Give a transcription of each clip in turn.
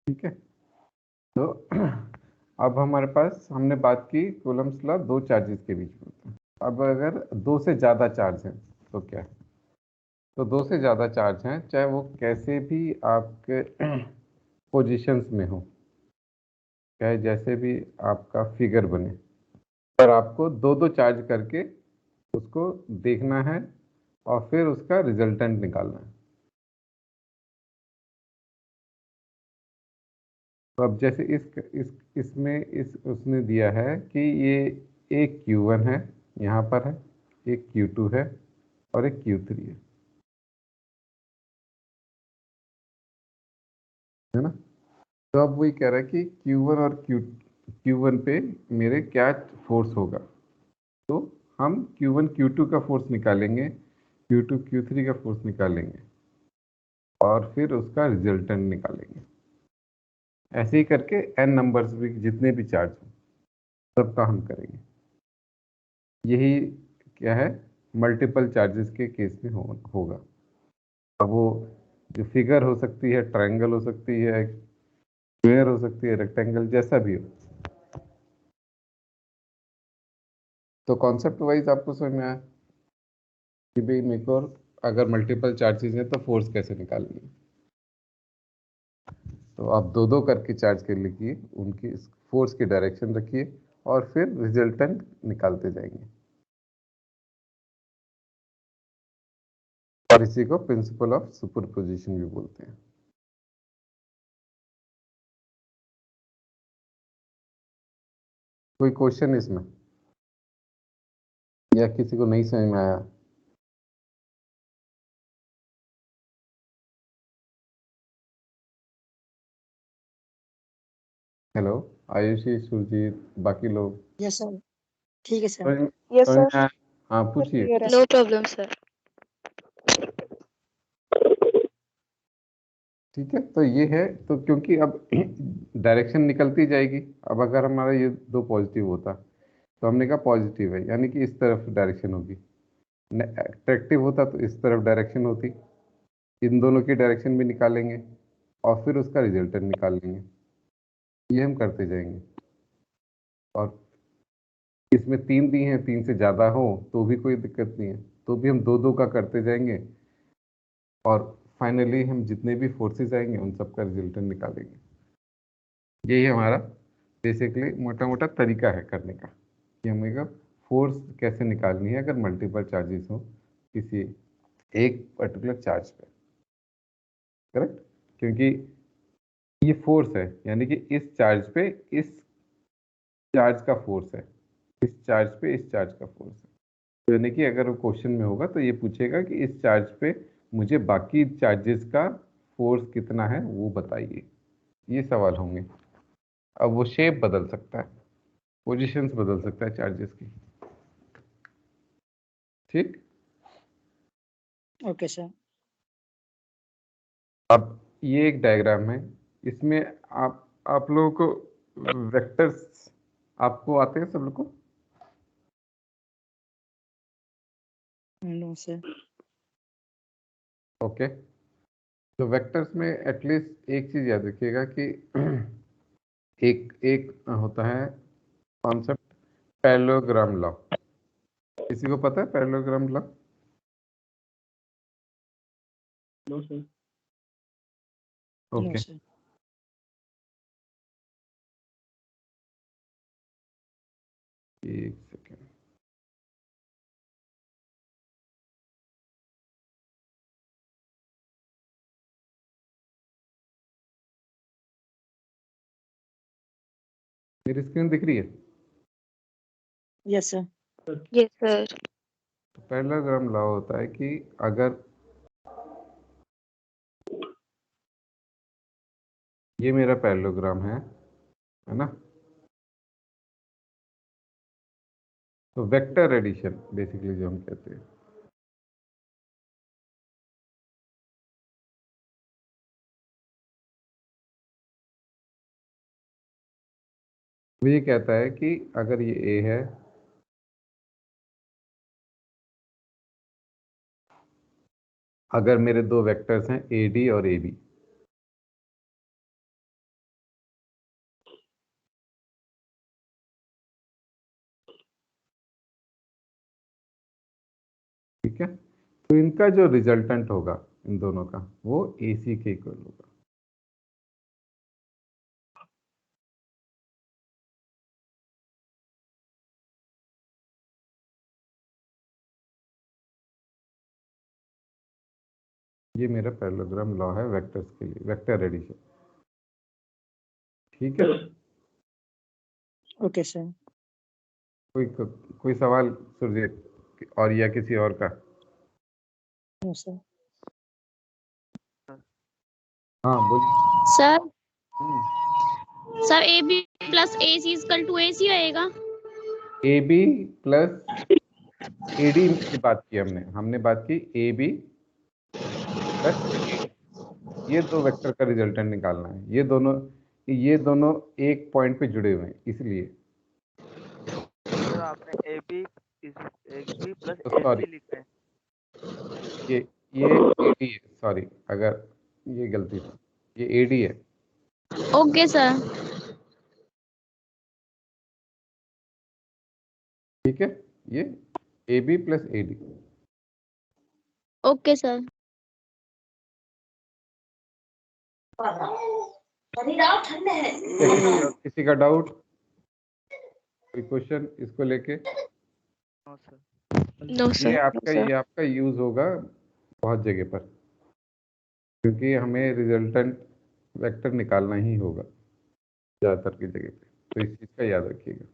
ठीक है। तो अब हमारे पास हमने बात की कूलम्ब्स लॉ दो चार्जेस के बीच में होता है। अब अगर दो से ज़्यादा चार्ज हैं तो क्या है? तो दो से ज़्यादा चार्ज हैं, चाहे वो कैसे भी आपके पोजीशंस में हो, चाहे जैसे भी आपका फिगर बने, पर आपको दो दो चार्ज करके उसको देखना है और फिर उसका रिजल्टेंट निकालना है। तो अब जैसे इसमें उसने दिया है कि ये एक Q1 है, यहाँ पर है, एक Q2 है और एक Q3 है ना? तो अब वही कह रहा है कि Q1 और Q1 पे मेरे क्या फोर्स होगा। तो हम Q1 Q2 का फोर्स निकालेंगे, Q2 Q3 का फोर्स निकालेंगे और फिर उसका रिजल्टेंट निकालेंगे। ऐसे ही करके n नंबर्स भी जितने भी चार्ज हो सबका हम करेंगे। यही क्या है, मल्टीपल चार्जेस के केस में होगा। अब वो जो फिगर हो सकती है, ट्रायंगल हो सकती है, स्क्वायर हो सकती है, रेक्टेंगल, जैसा भी हो। तो कॉन्सेप्ट वाइज आपको समझ में आया कि भाई मेरे को अगर मल्टीपल चार्जेस हैं तो फोर्स कैसे निकालनी है। तो आप दो दो करके चार्ज कर लीजिए, उनकी फोर्स की डायरेक्शन रखिए और फिर रिजल्टेंट निकालते जाएंगे। और इसी को प्रिंसिपल ऑफ सुपरपोजिशन भी बोलते हैं। कोई क्वेश्चन इसमें, या किसी को नहीं समझ में आया? हेलो, आयुषी, सुरजीत, बाकी लोग यस सर, ठीक है सर। यस समझ सर, में आया? हाँ पूछिए। क्लियर है। No problem sir. ठीक है, तो ये है। तो क्योंकि अब डायरेक्शन निकलती जाएगी, अब अगर हमारा ये दो पॉजिटिव होता तो हमने कहा पॉजिटिव है यानी कि इस तरफ डायरेक्शन होगी, अट्रैक्टिव होता तो इस तरफ डायरेक्शन होती। इन दोनों की डायरेक्शन भी निकालेंगे और फिर उसका रिजल्टेंट निकाल लेंगे। ये हम करते जाएंगे। और इसमें तीन दिए हैं, तीन से ज़्यादा हो तो भी कोई दिक्कत नहीं है, तो भी हम दो दो का करते जाएंगे और फाइनली हम जितने भी फोर्सेस आएंगे उन सब का रिजल्टेंट निकालेंगे। यही हमारा बेसिकली मोटा मोटा तरीका है करने का कि हमें का फोर्स कैसे निकालनी है अगर मल्टीपल चार्जेस हो किसी एक पर्टिकुलर चार्ज पे। करेक्ट? क्योंकि ये फोर्स है, यानी कि इस चार्ज पे इस चार्ज का फोर्स है, इस चार्ज पे इस चार्ज का फोर्स है। तो यानी कि अगर वो क्वेश्चन में होगा तो ये पूछेगा कि इस चार्ज पे मुझे बाकी चार्जेस का फोर्स कितना है वो बताइए। ये सवाल होंगे। अब वो शेप बदल सकता है, पोजीशंस बदल सकता है चार्जेस की। ठीक। Okay sir. अब ये एक डायग्राम है, इसमें आप लोगों को वेक्टर्स आपको आते हैं सब लोग को? No sir. ओके। तो वेक्टर्स में एटलीस्ट एक चीज याद रखिएगा कि एक एक होता है कॉन्सेप्ट, पैरेललोग्राम लॉ। किसी को पता है parallelogram law? No sir. No okay. Sir. एक सेकेंड। मेरी स्क्रीन दिख रही है? Yes sir. Yes sir. तो पैरेललोग्राम लॉ होता है कि अगर ये मेरा पैरेललोग्राम है ना, तो वेक्टर एडिशन बेसिकली जो हम कहते हैं, वो ये कहता है कि अगर ये ए है, अगर मेरे दो वेक्टर्स हैं ए डी और ए बी, ठीक है, तो इनका जो रिजल्टेंट होगा इन दोनों का वो AC के इक्वल होगा। ये मेरा पैरेललोग्राम लॉ है वेक्टर्स के लिए, वेक्टर एडिशन। ठीक है, ओके सर। कोई सवाल सुरजीत और या किसी और का? No sir. हाँ बोलिए। Sir hmm, sir A B plus A C is equal to A C रहेगा। AB प्लस AD की बात की हमने बात की AB प्लस AD, ये दो वेक्टर का रिजल्टेंट निकालना है। ये दोनों एक पॉइंट पे जुड़े हुए हैं, इसलिए सर आपने A B plus sorry, AC लिखा है। ये AD है, सॉरी अगर ये गलती थी, ये AD है। Okay sir. ठीक है, ये AB plus AD। Okay sir. किसी का डाउट, कोई क्वेश्चन इसको लेके? No sir. नो ये सर। आपका यूज होगा बहुत जगह पर, क्योंकि हमें रिजल्टेंट वेक्टर निकालना ही होगा ज़्यादातर की जगह पे, तो इस चीज़ का याद रखिएगा।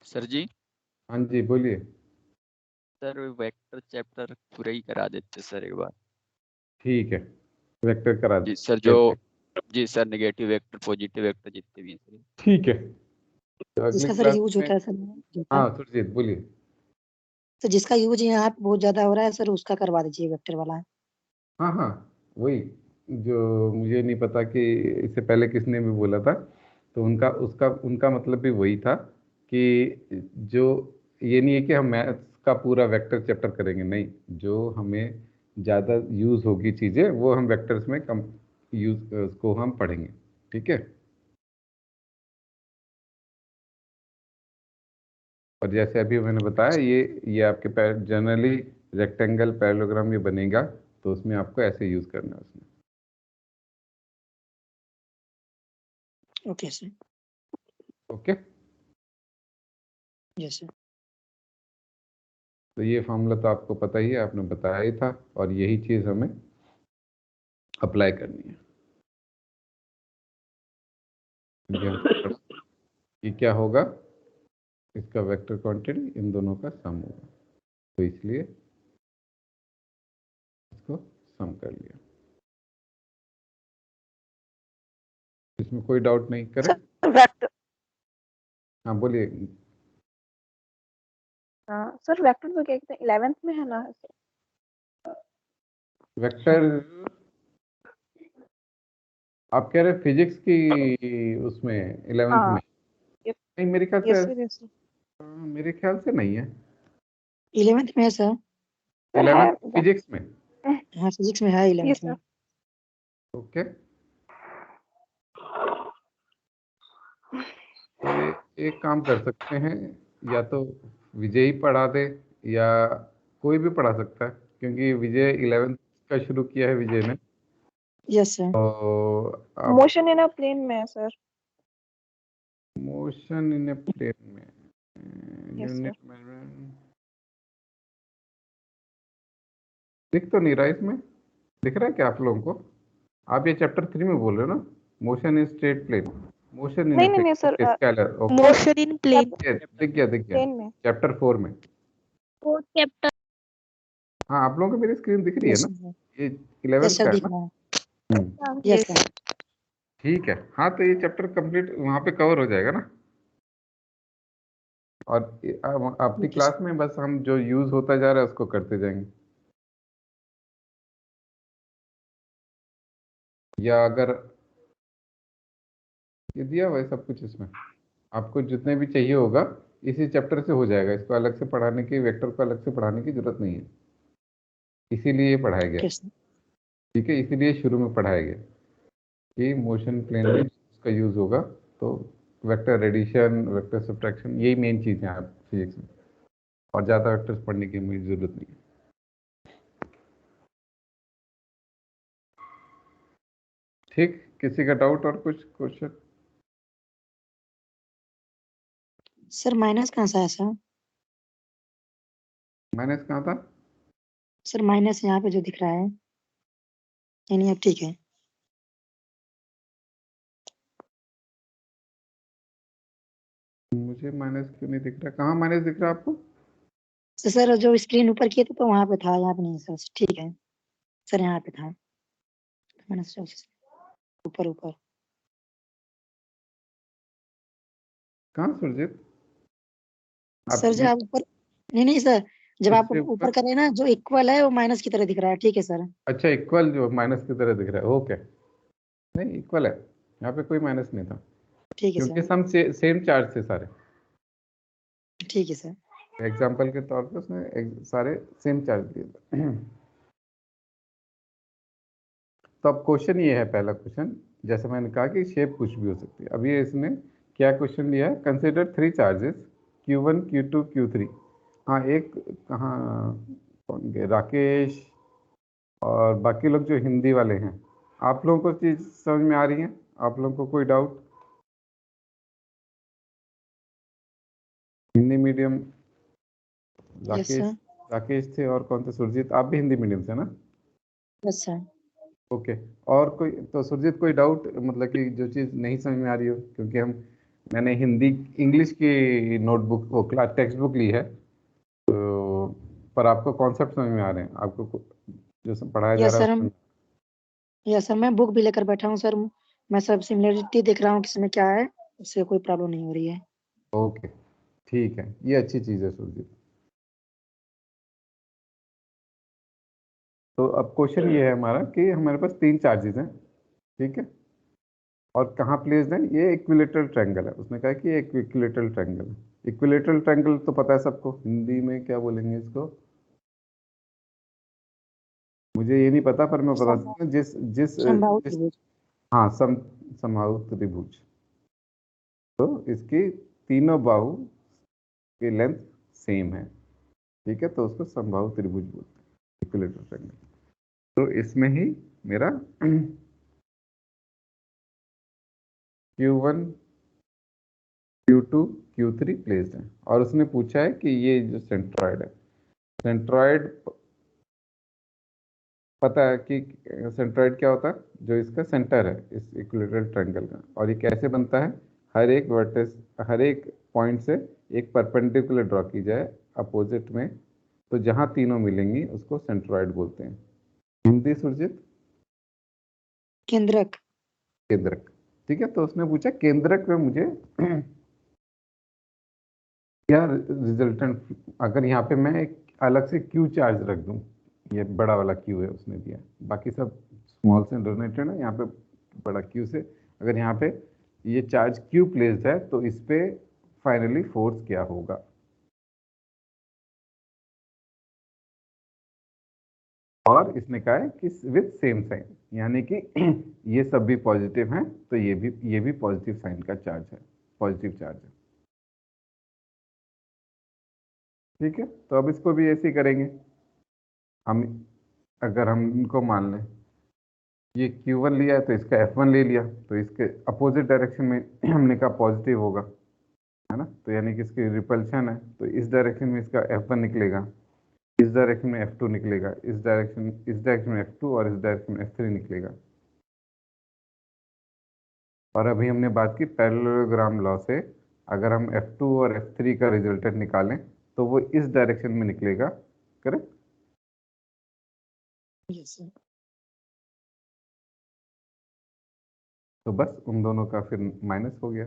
सर जी, हाँ जी बोलिए। सर वेक्टर चैप्टर पूरा ही करा देते सर एक बार। ठीक है, वेक्टर करा जी सर, देते। जी sir negative vector positive vector जितने भी हैं सर। ठीक है, तो अगली जिसका सर क्लास यूज में। होता है सर ज्यादा, हाँ सुरजीत बोलिए। तो जिसका यूज यहाँ पे बहुत ज्यादा हो रहा है सर उसका करवा दीजिए वेक्टर वाला। हाँ हाँ, वही जो मुझे नहीं पता कि इससे पहले किसने भी बोला था, तो उनका मतलब भी वही था कि जो, ये नहीं है कि हम मैथ्स का पूरा वेक्टर चैप्टर करेंगे, नहीं, जो हमें ज़्यादा यूज़ होगी चीज़ें वो हम वेक्टर्स में कम यूज उसको हम पढ़ेंगे। ठीक है, और जैसे अभी मैंने बताया, ये आपके जनरली रेक्टेंगल पैरेललोग्राम ये बनेगा, तो उसमें आपको ऐसे यूज़ करना है उसमें। Okay sir. Okay, yes sir. तो ये फॉर्मूला तो आपको पता ही है, आपने बताया ही था, और यही चीज़ हमें अप्लाई करनी है। ये क्या होगा, इसका वेक्टर क्वांटिटी इन दोनों का सम होगा, तो इसलिए इसको सम कर लिया। इसमें कोई डाउट नहीं, करें? वेक्टर हाँ बोलिए। सर वेक्टर तो क्या कहते हैं 11th में है ना? वेक्टर आप कह रहे फिजिक्स की उसमें 11th में? यस नहीं मेरे ख्याल से, यस सर यस मेरे ख्याल से नहीं है। 11th में है सर। 11th फिजिक्स में? हाँ फिजिक्स में है 11th में। ओके, तो एक काम कर सकते हैं, या तो विजय ही पढ़ा दे, या कोई भी पढ़ा सकता है, क्योंकि विजय 11th का शुरू किया है विजय ने। Yes sir. तो मोशन इन अ प्लेन में है sir. Motion in a plane में यस यूनिट सर। मेजरमेंट दिख तो नहीं रहा इसमें, दिख रहा है क्या आप लोगों को? आप ये चैप्टर 3 में बोल रहे हो ना, motion in straight plane, motion in नहीं नहीं नहीं sir scalar. Okay, motion in plane. दिख गया प्लेन में। चैप्टर 4 में। Fourth chapter. हाँ आप लोगों को मेरी स्क्रीन दिख रही है यस ना, सर। ये यस 11th सर का है दिख ना? रहा है। हम्म, यस सर। ठीक है। हाँ तो ये चैप्टर कंप्लीट वहाँ पे कवर हो जाएगा ना, और अपनी ओके क्लास सर। में बस हम जो यूज होता जा रहा है उसको करते जाएंगे। या अगर ये दिया हुआ है सब कुछ इसमें, आपको जितने भी चाहिए होगा इसी चैप्टर से हो जाएगा, इसको अलग से पढ़ाने की, वेक्टर को अलग से पढ़ाने की जरूरत नहीं है, इसीलिए ये पढ़ाया गया। Okay sir. ठीक है, इसीलिए शुरू में पढ़ाया गया कि मोशन प्लेन में इसका यूज होगा, तो वेक्टर एडिशन, वेक्टर सब्ट्रैक्शन, यही मेन चीज़ है आप फिजिक्स में। और ज़्यादा वेक्टर्स पढ़ने की मुझे ज़रूरत नहीं है। ठीक, किसी का डाउट और कुछ क्वेश्चन? सर माइनस कहाँ से आया सर? माइनस कहाँ था? सर माइनस यहाँ पे जो दिख रहा है, यानी अब ठीक है। मुझे माइनस क्यों नहीं दिख रहा? कहाँ माइनस दिख रहा है आपको? तो सर जो स्क्रीन ऊपर किए थे तो वहाँ पे था, यहाँ पे नहीं सर। ठीक है सर, यहाँ पे था माइनस ऊपर ऊपर। कहाँ सुरजीत? सर आप जब आप ऊपर, नहीं सर, जब आप इससे ऊपर ऊपर? कर रहे हैं ना, जो इक्वल है वो माइनस की तरह दिख रहा है। ठीक है सर। अच्छा, इक्वल जो माइनस की तरह दिख रहा है, ओके। नहीं, इक्वल है, यहाँ पे कोई माइनस नहीं था, ठीक है क्योंकि सर। सम सेम चार्ज थे सारे। ठीक है सर। एग्जाम्पल के तौर पे उसने सारे सेम चार्ज दिए थे। तो अब क्वेश्चन ये है, पहला क्वेश्चन, जैसे मैंने कहा कि शेप कुछ भी हो सकती है। अब ये इसने क्या क्वेश्चन लिया है? Consider 3 charges Q1, Q2, Q3। हाँ, एक कहाँ, कौन गए? राकेश और बाकी लोग जो हिंदी वाले हैं, आप लोगों को चीज़ समझ में आ रही है? आप लोगों को कोई doubt? Hindi medium yes Rakesh, sir. Rakesh थे, और कौन थे? सुरजीत, आप भी हिंदी मीडियम से ना? Yes sir. ओके। और कोई? तो सुरजीत कोई डाउट, मतलब कि जो चीज़ नहीं समझ में आ रही हो? क्योंकि मैंने हिंदी इंग्लिश की नोटबुक, वो क्लास टेक्स्ट बुक ली है, तो पर आपको कॉन्सेप्ट समझ में आ रहे हैं? आपको जो पढ़ाया जा यस रहा सर। है यस सर, मैं बुक भी लेकर बैठा हूँ सर। मैं सब सिमिलरिटी देख रहा हूँ किसमें क्या है, उससे कोई प्रॉब्लम नहीं हो रही है। ओके, ठीक है, ये अच्छी चीज़ है सुरजीत। तो अब क्वेश्चन ये है हमारा कि हमारे पास 3 चार्जेस हैं, ठीक है, और कहाँ प्लेस्ड है? ये इक्विलेटरल ट्रायंगल है। उसने कहा कि ये इक्विलेटरल ट्रायंगल है। इक्विलेटरल ट्रायंगल तो पता है सबको, हिंदी में क्या बोलेंगे इसको, मुझे ये नहीं पता, पर मैं बता सकता हूँ, जिस जिस समबाहु जिस त्रिभुज। हाँ, समबाहु त्रिभुज। तो इसकी तीनों बाहु की लेंथ सेम है, ठीक है, तो उसको समबाहु त्रिभुज बोलते हैं, इक्विलेटरल ट्रायंगल। तो इसमें ही मेरा Q1, Q2, Q3 प्लेस्ड है, और उसने पूछा है कि ये जो सेंट्रॉइड है, सेंट्रॉइड पता है कि सेंट्रॉइड क्या होता है? जो इसका सेंटर है इस इक्विलेटरल ट्रायंगल का, और ये कैसे बनता है? हर एक वर्टेक्स, हर एक पॉइंट से एक परपेंडिकुलर ड्रॉ की जाए अपोजिट में, तो जहां तीनों मिलेंगी उसको सेंट्रॉइड बोलते हैं। हिंदी सुरजीत? केंद्रक। केंद्रक। ठीक है, तो उसने पूछा केंद्रक में मुझे क्या रिजल्टेंट, अगर यहाँ पे मैं एक अलग से क्यू चार्ज रख दूं, ये बड़ा वाला क्यू है उसने दिया, बाकी सब स्मॉल से डोनेटेड है, यहाँ पे बड़ा क्यू से अगर यहाँ पे ये चार्ज क्यू प्लेस्ड है, तो इस पे फाइनली फोर्स क्या होगा? और इसने कहा है कि विथ सेम साइन, यानी कि ये सब भी पॉजिटिव हैं, तो ये भी पॉजिटिव साइन का चार्ज है, पॉजिटिव चार्ज है। ठीक है, तो अब इसको भी ऐसे ही करेंगे हम। अगर हम इनको मान लें, ये Q1 लिया है तो इसका F1 ले लिया, तो इसके अपोजिट डायरेक्शन में हमने कहा पॉजिटिव होगा, है ना? तो यानी कि इसकी रिपल्शन है, तो इस डायरेक्शन में इसका F1 निकलेगा, इस डायरेक्शन में F2 निकलेगा, इस डायरेक्शन में F2, और इस डायरेक्शन में F3 निकलेगा। और अभी हमने बात की पैरेललोग्राम लॉ से, अगर हम F2 और F3 का रिजल्टेंट निकालें तो वो इस डायरेक्शन में निकलेगा, करेक्ट? Yes sir. तो बस उन दोनों का फिर माइनस हो गया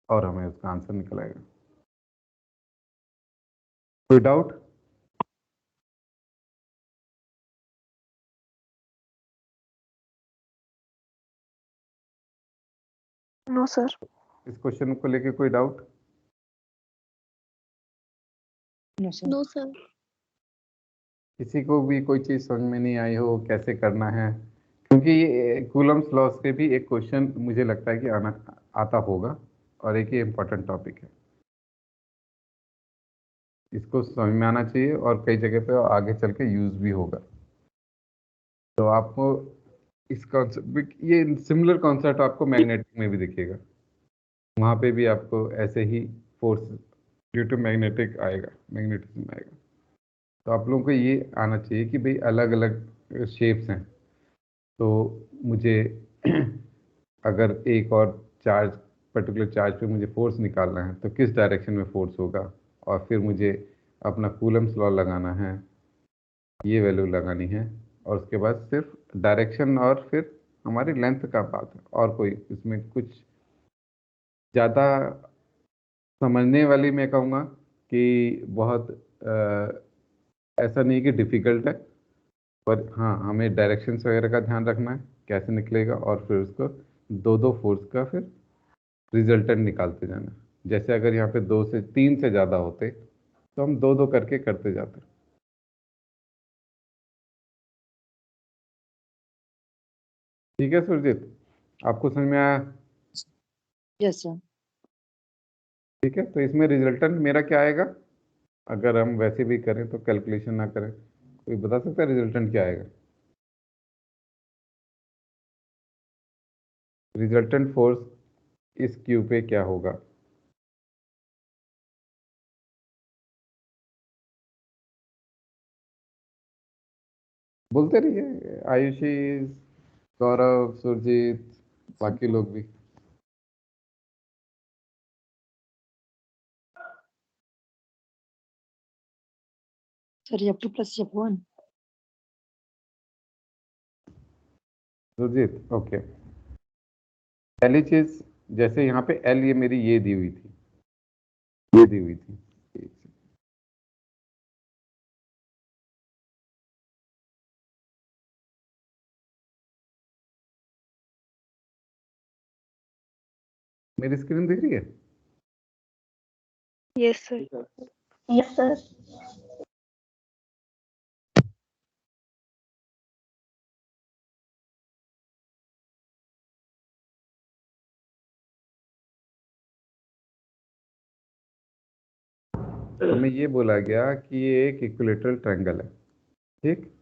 और हमें उसका आंसर निकल आएगा। कोई डाउट? No sir. इस क्वेश्चन को लेके कोई doubt? No sir. No sir. किसी को भी कोई चीज़ समझ में नहीं आई हो कैसे करना है? क्योंकि ये कूलम्स लॉ से भी एक क्वेश्चन मुझे लगता है कि आना आता होगा, और एक ये इम्पोर्टेंट टॉपिक है। इसको समझ में आना चाहिए और कई जगह पे आगे चल के यूज भी होगा। तो आपको इस कॉन्सेप्ट, ये सिमिलर कॉन्सेप्ट आपको मैग्नेटिक में भी दिखेगा, वहाँ पे भी आपको ऐसे ही फोर्स ड्यू टू मैग्नेटिक आएगा, मैग्नेटिज्म आएगा। तो आप लोगों को ये आना चाहिए कि भाई अलग अलग शेप्स हैं, तो मुझे अगर एक और चार्ज, पर्टिकुलर चार्ज पे मुझे फोर्स निकालना है तो किस डायरेक्शन में फोर्स होगा, और फिर मुझे अपना कूलम्स लॉ लगाना है, ये वैल्यू लगानी है, और उसके बाद सिर्फ डायरेक्शन और फिर हमारी लेंथ का बात है, और कोई इसमें कुछ ज़्यादा समझने वाली मैं कहूँगा कि बहुत ऐसा नहीं कि डिफ़िकल्ट है, पर हाँ हमें डायरेक्शंस वगैरह का ध्यान रखना है कैसे निकलेगा, और फिर उसको दो दो फोर्स का फिर रिजल्टेंट निकालते जाना। जैसे अगर यहाँ पे 2 से 3 से ज़्यादा होते तो हम दो दो करके करते जाते। ठीक है सुरजीत, आपको समझ में आया? Yes sir. ठीक है, तो इसमें रिजल्टेंट मेरा क्या आएगा, अगर हम वैसे भी करें तो कैलकुलेशन ना करें, कोई बता सकता है रिजल्टेंट क्या आएगा? रिजल्टेंट फोर्स इस क्यू पे क्या होगा? बोलते रहिए, आयुषी, गौरव, सुरजीत, बाकी लोग भी। Sir F2 plus F1। Surjit okay, पहली चीज, जैसे यहाँ पे एल, ये मेरी ये दी हुई थी, ये दी हुई थी, मेरी स्क्रीन दिख रही है? Yes sir. Yes sir. हमें ये बोला गया कि ये एक इक्विलेटरल ट्रायंगल है, ठीक?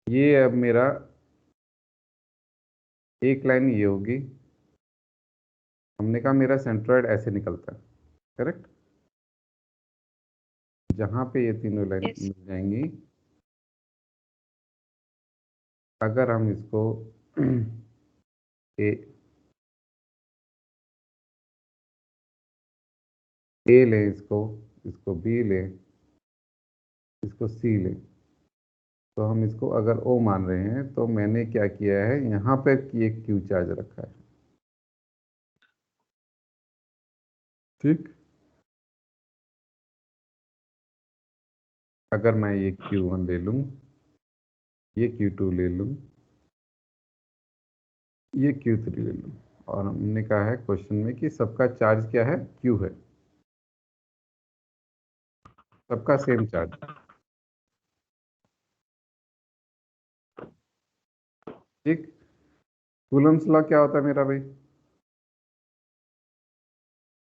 ये अब मेरा एक लाइन ये होगी, हमने कहा मेरा सेंट्रॉइड ऐसे निकलता है, करेक्ट? जहां पे ये तीनों लाइन Yes. मिल जाएंगी, अगर हम इसको ए ए लें, इसको इसको बी लें, इसको सी लें, तो हम इसको अगर ओ मान रहे हैं, तो मैंने क्या किया है, यहाँ पे ये क्यू चार्ज रखा है, ठीक? अगर मैं ये Q1 ले लूँ, ये Q2 ले लूँ, ये Q3 ले लूँ, और हमने कहा है क्वेश्चन में कि सबका चार्ज क्या है, Q है, सबका सेम चार्ज, ठीक? कूलम्स लॉ क्या होता है मेरा भाई?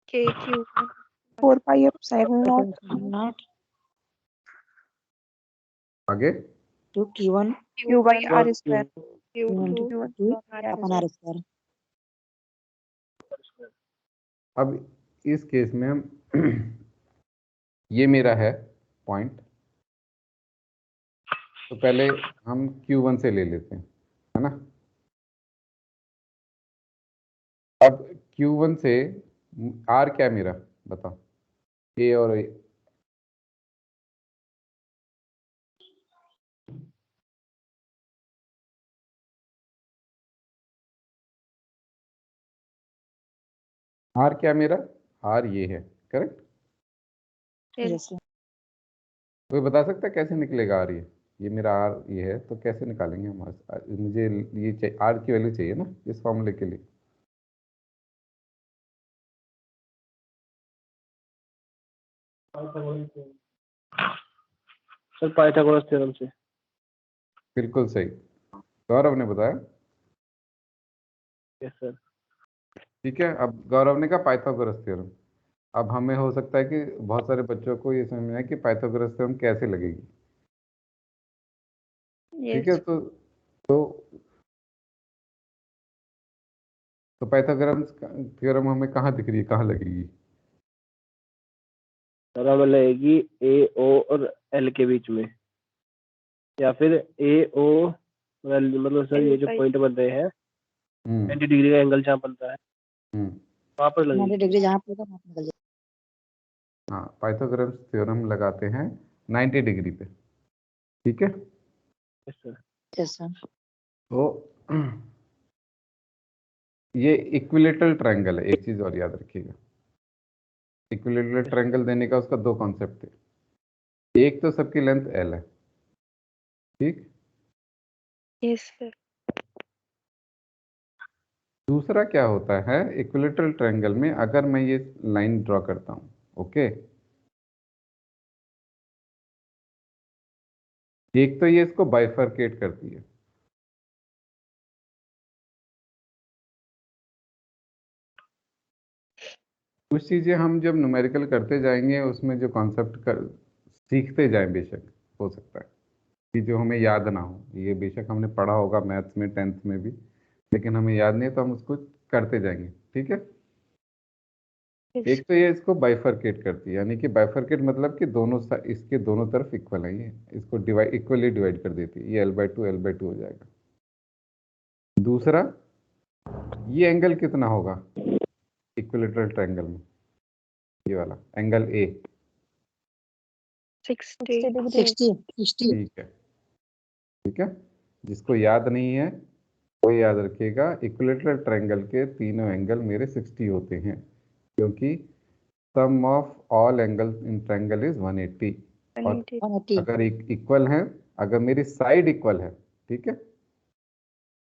KQ 4 pi epsilon naught not आगे to Q1 Q by R square. Q1 Q to 1 Q R upon R square. अब इस केस में हम ये मेरा है पॉइंट, तो पहले हम Q1 से ले लेते हैं, है ना? अब Q1 से R क्या है मेरा, बताओ, A और A, R क्या है मेरा, R ये है, करेक्ट? यस कोई बता सकता है कैसे निकलेगा R ये मेरा R ये है, तो कैसे निकालेंगे हम मुझे ये चाहिए, R की वैल्यू चाहिए ना इस फॉर्मूले के लिए। सर पाइथागोरस थ्योरम से। बिल्कुल सही, गौरव ने बताया। Yes sir. ठीक है। अब गौरव ने कहा पाइथागोरस थ्योरम। अब हमें हो सकता है कि बहुत सारे बच्चों को ये समझ में आए कि पाइथागोरस थ्योरम कैसे लगेगी। ठीक है। Yes. तो पाइथागोरस थ्योरम हमें कहाँ दिख रही है, कहाँ लगेगी? सर हमें लगेगी ए ओ और एल के बीच में, या फिर ए ओ मतलब सर ये जो L5. पॉइंट बन रहे हैं हम्म 90 डिग्री का एंगल जहाँ बनता है हम्म वहां पर 90 लगेगी। डिग्री जहाँ पे होगा वहाँ पे निकल जाएगा। हाँ, पाइथागोरस थ्योरम लगाते हैं 90 डिग्री पे। ठीक है। Yes, sir. Yes sir. तो ये इक्विलेटरल ट्रायंगल है, एक चीज और याद रखिएगा। इक्विलेटरल ट्रायंगल देने का उसका दो कॉन्सेप्ट है। एक तो सबकी लेंथ एल है, ठीक। Yes, sir. दूसरा क्या होता है, इक्विलेटरल ट्रायंगल में अगर मैं ये लाइन ड्रॉ करता हूं, ओके, एक तो ये इसको बाइफरकेट करती है। कुछ चीजें हम जब न्यूमेरिकल करते जाएंगे उसमें जो कॉन्सेप्ट कर सीखते जाएं, बेशक हो सकता है कि जो हमें याद ना हो, ये बेशक हमने पढ़ा होगा मैथ्स में 10th में भी, लेकिन हमें याद नहीं है तो हम उसको करते जाएंगे। ठीक है। Yes. एक तो ये इसको बाइफरकेट करती है, यानी कि बाइफरकेट मतलब कि इसके दोनों तरफ इक्वल है, ये इसको इक्वली डिवाइड कर देती है। ये L/2 हो जाएगा। दूसरा, ये एंगल कितना होगा इक्विलेटरल ट्रायंगल में, ये वाला एंगल ए। 60. 60 ठीक है। ठीक है। जिसको याद नहीं है वो याद रखिएगा, इक्विलेटरल ट्रायंगल के तीनों एंगल मेरे 60 होते हैं, क्योंकि sum of all angles in triangle is 180। और 180. 180। अगर इक्वल है, अगर मेरी साइड इक्वल है, ठीक है,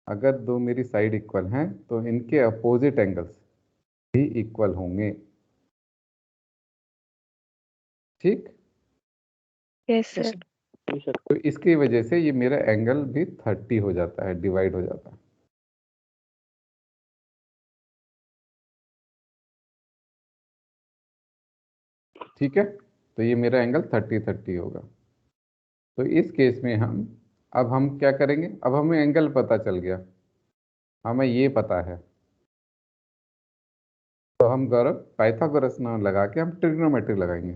अगर दो मेरी साइड इक्वल हैं तो इनके अपोजिट एंगल्स भी इक्वल होंगे। ठीक। Yes, sir. यस तो इसकी वजह से ये मेरा एंगल भी 30 हो जाता है, डिवाइड हो जाता है। ठीक है। तो ये मेरा एंगल 30 होगा। तो इस केस में अब हम क्या करेंगे, अब हमें एंगल पता चल गया, हमें ये पता है, तो हम गौरव पाइथागोरस नाम लगा के हम ट्रिग्नोमेट्री लगाएंगे।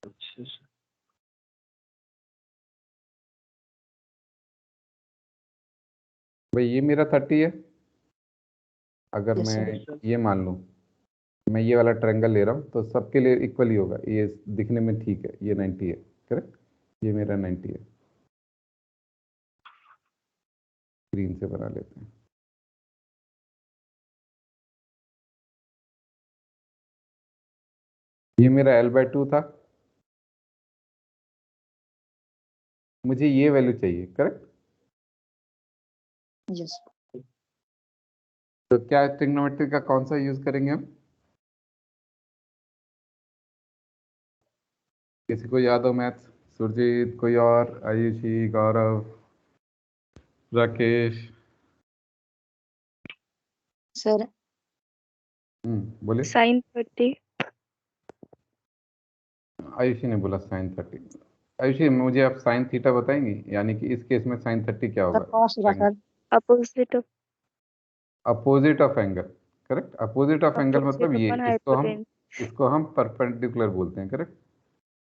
अच्छा सर। भाई ये मेरा 30 है, अगर यस मैं सर। ये मान लूँ, मैं ये वाला ट्रायंगल ले रहा हूँ तो सबके लिए इक्वल ही होगा, ये दिखने में ठीक है, ये 90 है, करेक्ट, ये मेरा 90 है। स्क्रीन से बना लेते हैं। ये मेरा L/2 था, मुझे ये वैल्यू चाहिए, करेक्ट। यस तो क्या ट्रिग्नोमेट्री का कौन सा यूज करेंगे हम? किसी को याद हो मैथ्स? सुरजीत, कोई और? आयुषी, गौरव, राकेश? सर। बोले। Sin 30. आयुषी ने बोला sin 30। आयुषी, मुझे आप साइन थीटा बताएंगे, यानी कि इस केस में sin 30 क्या सर होगा? कॉस होगा sir. Opposite of opposite of angle, correct. Opposite of angle opposite मतलब ये, upon इसको hypotenuse. हम परपेंडिकुलर बोलते हैं, करेक्ट।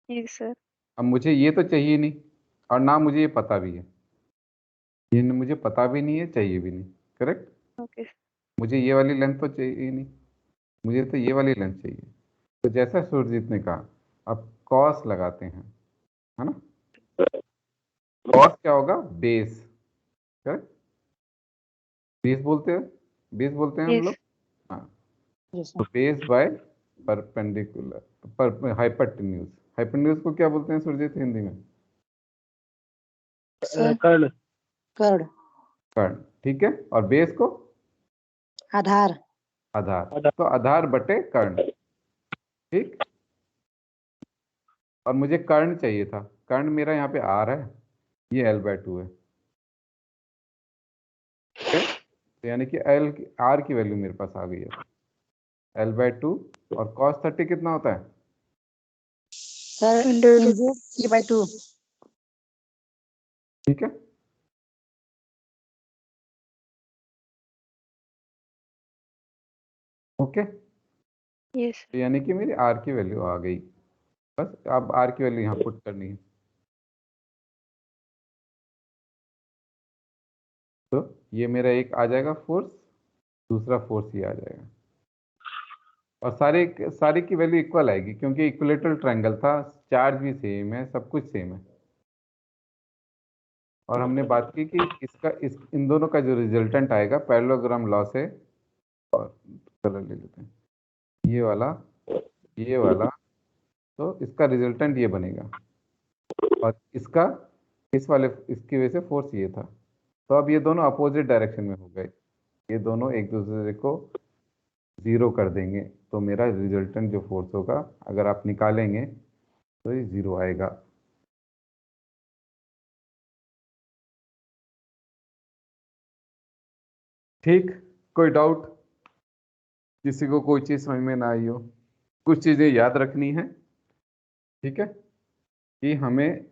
Yes, sir. अब मुझे ये तो चाहिए नहीं, और ना मुझे ये पता भी है, ये मुझे पता भी नहीं है, चाहिए भी नहीं, करेक्ट। Okay. मुझे ये वाली लेंथ तो चाहिए नहीं, मुझे तो ये वाली लेंथ चाहिए। तो जैसा सुरजीत ने कहा, अब कॉस लगाते हैं, है ना। कॉस क्या होगा? Base, correct. बेस बोलते हैं हम Yes. लोग। हाँ। यस तो बेस बाय परपेंडिकुलर, पर हाइपोटेन्यूज। हाइपोटेन्यूज को क्या बोलते हैं सुरजीत हिंदी में? सर। कर्ण। कर्ड। कर्ण। ठीक है। और बेस को? आधार। आधार। तो आधार बटे कर्ण, ठीक। और मुझे कर्ण चाहिए था, कर्ण मेरा यहाँ पे R है, ये L/2 है, ठीक है। तो यानी कि आर की वैल्यू मेरे पास आ गई है L/2, और cos 30 कितना होता है? Sir Under into 3/2। ठीक है, ओके। yes. तो यानी कि मेरी आर की वैल्यू आ गई, बस अब आर की वैल्यू यहाँ पुट करनी है। तो ये मेरा एक आ जाएगा फोर्स, दूसरा फोर्स ये आ जाएगा, और सारे की वैल्यू इक्वल आएगी क्योंकि इक्विलेटरल ट्रायंगल था, चार्ज भी सेम है, सब कुछ सेम है। और हमने बात की कि इन दोनों का जो रिजल्टेंट आएगा पैरेललोग्राम लॉ से, और कलर ले लेते हैं, ये वाला, तो इसका रिजल्टेंट ये बनेगा, और इसकी वजह से फोर्स ये था। तो अब ये दोनों अपोजिट डायरेक्शन में हो गए, ये दोनों एक दूसरे को जीरो कर देंगे, तो मेरा रिजल्टेंट जो फोर्स होगा अगर आप निकालेंगे तो ये जीरो आएगा। ठीक, कोई डाउट? किसी को कोई चीज़ समझ में ना आई हो? कुछ चीज़ें याद रखनी है, ठीक है, कि हमें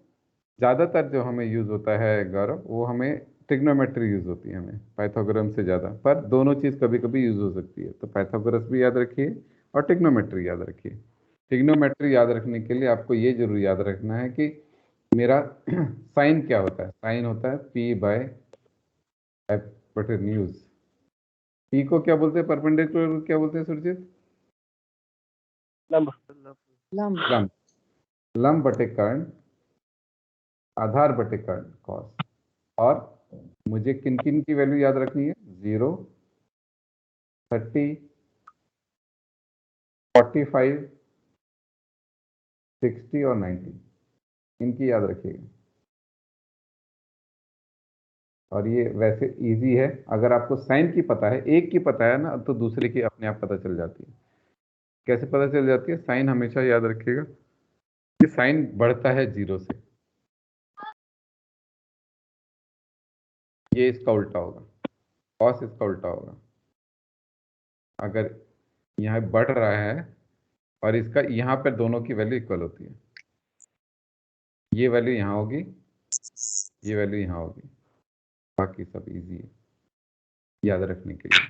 ज़्यादातर जो हमें यूज़ होता है गौरव, वो हमें ट्रिग्नोमेट्री यूज़ होती है, हमें पाइथागोरम से ज़्यादा, पर दोनों चीज़ कभी कभी यूज़ हो सकती है। तो पाइथागोरस भी याद रखिए और ट्रिग्नोमेट्री याद रखिए। ट्रिग्नोमेट्री याद रखने के लिए आपको ये जरूर याद रखना है कि मेरा साइन क्या होता है। साइन होता है P/hypotenuse। P को क्या बोलते हैं, परपेंडिकुलर को क्या बोलते हैं सुरजीत? लंब। लंब। लंब। लंब बटे कर्ण, आधार बटे कर्ण कॉस। और मुझे किन किन की वैल्यू याद रखनी है? 0, 30, 45, 60 और 90, इनकी याद रखिएगा। और ये वैसे इजी है, अगर आपको साइन की पता है, एक की पता है ना, तो दूसरे की अपने आप पता चल जाती है। कैसे पता चल जाती है? साइन हमेशा याद रखिएगा कि साइन बढ़ता है 0 से, ये इसका उल्टा होगा, कॉस इसका उल्टा होगा। अगर यहाँ बढ़ रहा है और इसका यहाँ पर दोनों की वैल्यू इक्वल होती है, ये वैल्यू यहाँ होगी, ये वैल्यू यहाँ होगी, बाकी सब इजी है याद रखने के लिए।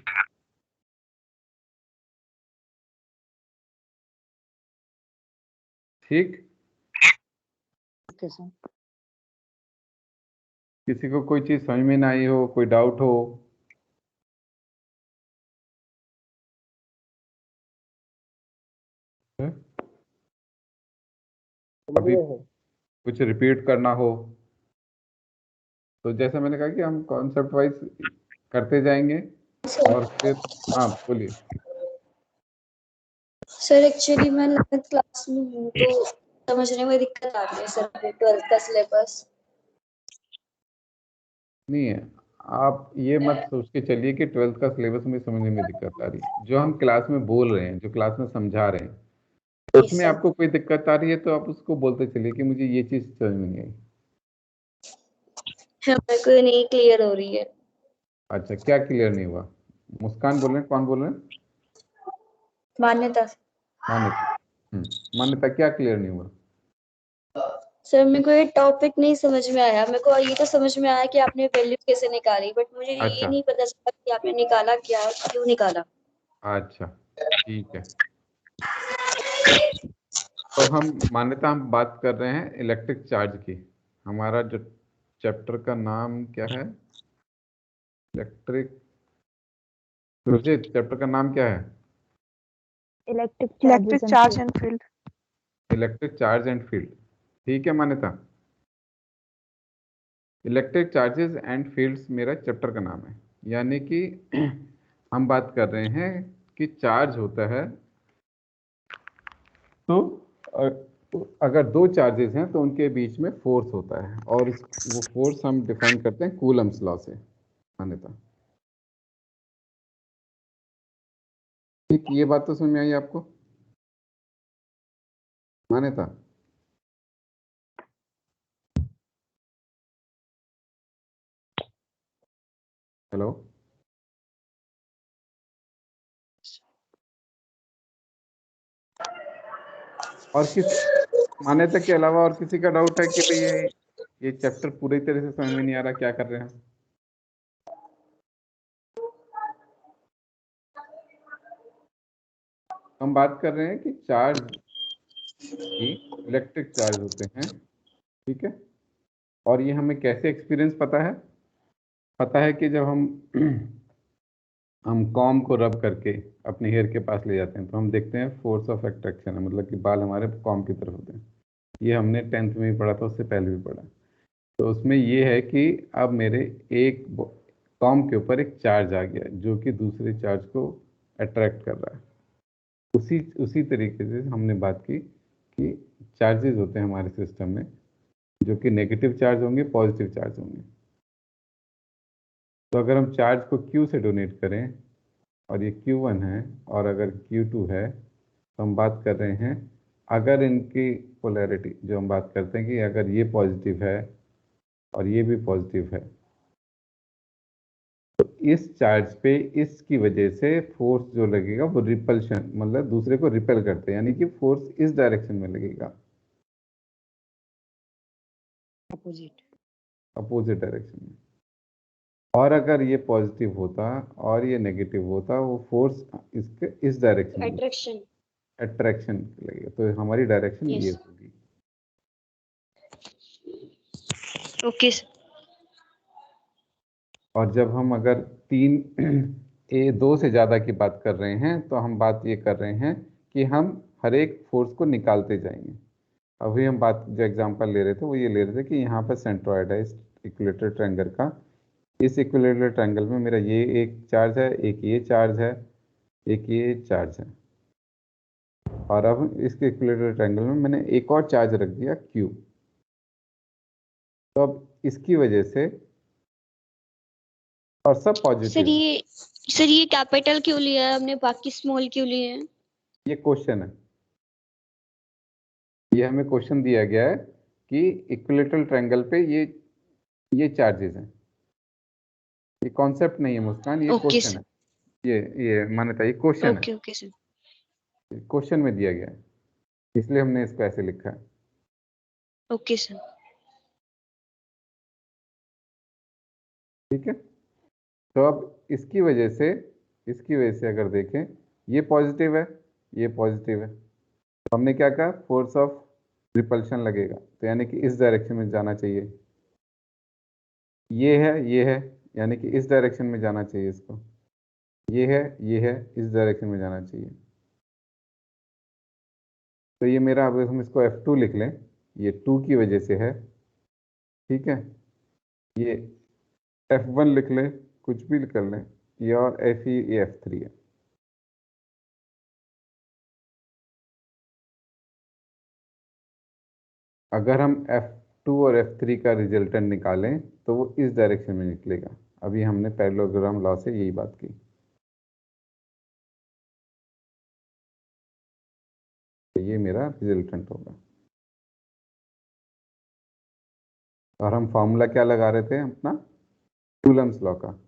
ठीक, ओके सर। किसी को कोई चीज समझ में ना आई हो, कोई डाउट हो? अभी कुछ रिपीट करना हो तो जैसे मैंने कहा कि हम कॉन्सेप्ट वाइज करते जाएंगे, और फिर हाँ बोलिए। सर एक्चुअली मैं 11th क्लास में हूँ तो समझने में दिक्कत आ रही है सर, 12th का सिलेबस। नहीं है, आप ये मत सोच के चलिए कि 12th का सिलेबस में समझने में दिक्कत आ रही है। जो हम क्लास में बोल रहे हैं, जो क्लास में समझा रहे हैं, उसमें सर आपको कोई दिक्कत आ रही है तो आप उसको बोलते चलिए कि मुझे ये चीज समझ में नहीं आई। मेरे को नहीं क्लियर हो रही है। अच्छा, क्या क्लियर नहीं हुआ? मुस्कान बोल रहे हैं, कौन बोल रहे हैं? मान्यता। मान्यता। मान्यता, क्या क्लियर नहीं हुआ? सर मेरे को ये टॉपिक नहीं समझ में आया। मेरे को ये तो समझ में आया कि आपने वैल्यू कैसे निकाली, बट मुझे ये अच्छा नहीं पता चला कि आपने निकाला क्या, क्यों निकाला। अच्छा, ठीक है। तो हम बात कर रहे हैं इलेक्ट्रिक चार्ज की। हमारा जो चैप्टर का नाम क्या है? इलेक्ट्रिक। सुरजीत, चैप्टर का नाम क्या है? Electric charge and field. Electric charge and field. ठीक है मान्यता, इलेक्ट्रिक चार्जेस एंड फील्ड्स मेरा चैप्टर का नाम है। यानी कि हम बात कर रहे हैं कि चार्ज होता है, तो अगर दो चार्जेस हैं तो उनके बीच में फोर्स होता है, और वो फोर्स हम डिफाइन करते हैं कूलम्स लॉ से। मान्यता, ठीक, ये बात तो समझ में आई आपको? मान्यता, हेलो। और किस मान्यता के अलावा और किसी का डाउट है कि भाई ये चैप्टर पूरी तरह से समझ में नहीं आ रहा, क्या कर रहे हैं? हम बात कर रहे हैं कि चार्ज की इलेक्ट्रिक चार्ज होते हैं, ठीक है। और ये हमें कैसे एक्सपीरियंस पता है कि जब हम कॉम को रब करके अपने हेयर के पास ले जाते हैं तो हम देखते हैं फोर्स ऑफ एट्रैक्शन है, मतलब कि बाल हमारे कॉम की तरफ होते हैं। ये हमने 10th में भी पढ़ा था, उससे पहले भी पढ़ा। तो उसमें ये है कि अब मेरे एक कॉम के ऊपर एक चार्ज आ गया जो कि दूसरे चार्ज को अट्रैक्ट कर रहा है। उसी उसी तरीके से हमने बात की कि चार्जेस होते हैं हमारे सिस्टम में, जो कि नेगेटिव चार्ज होंगे, पॉजिटिव चार्ज होंगे। तो अगर हम चार्ज को Q से डोनेट करें और ये Q1 है और अगर Q2 है, तो हम बात कर रहे हैं अगर इनकी पोलैरिटी, जो हम बात करते हैं कि अगर ये पॉजिटिव है और ये भी पॉजिटिव है, तो इस चार्ज पे इसकी वजह से फोर्स जो लगेगा वो रिपल्शन, मतलब दूसरे को रिपेल करते हैं, यानी कि फोर्स इस डायरेक्शन में लगेगा, अपोजिट डायरेक्शन में। और अगर ये पॉजिटिव होता और ये नेगेटिव होता, वो फोर्स इसके इस डायरेक्शन में, अट्रैक्शन लगेगा। तो हमारी डायरेक्शन ये होगी। ओके और जब हम अगर 2 से ज़्यादा की बात कर रहे हैं तो हम बात ये कर रहे हैं कि हम हर एक फोर्स को निकालते जाएंगे। अभी हम बात जो एग्जांपल ले रहे थे वो ये ले रहे थे कि यहाँ पर सेंट्रॉइड है इस इक्विलेटरल ट्रायंगल का। इस इक्विलेटरल ट्रायंगल में मेरा ये एक चार्ज है, एक ये चार्ज है, एक ये चार्ज है, और अब इसके इक्विलेटरल ट्रायंगल में मैंने एक और चार्ज रख दिया Q। तो अब इसकी वजह से, और सब पॉजिटिव है। सर ये कैपिटल क्यों लिया है हमने, बाकी स्मॉल क्यों लिए हैं? ये क्वेश्चन है, ये हमें क्वेश्चन दिया गया है कि इक्विलेटरल ट्रायंगल पे ये चार्जेस हैं। ये कॉन्सेप्ट नहीं है मुस्कान, ये ओके क्वेश्चन है। ये मान्यता, ये क्वेश्चन है, ओके सर। क्वेश्चन में दिया गया है, इसलिए हमने इसको ऐसे लिखा है। Okay sir. ठीक है। तो अब इसकी वजह से अगर देखें, ये पॉजिटिव है, ये पॉजिटिव है, तो हमने क्या कहा, फोर्स ऑफ रिपल्शन लगेगा, तो यानी कि इस डायरेक्शन में जाना चाहिए। ये है, यानी कि इस डायरेक्शन में जाना चाहिए इसको। ये है, इस डायरेक्शन में जाना चाहिए। तो ये मेरा, अब हम इसको F2 लिख लें, ये 2 की वजह से है, ठीक है। ये F1 लिख लें, कुछ भी कर लें, ये, और ये F3 है। अगर हम F2 और F3 का रिजल्टेंट निकालें तो वो इस डायरेक्शन में निकलेगा। अभी हमने पैरेललोग्राम लॉ से यही बात की। तो ये मेरा रिजल्टेंट होगा। और हम फॉर्मूला क्या लगा रहे थे अपना, कूलम्स लॉ का,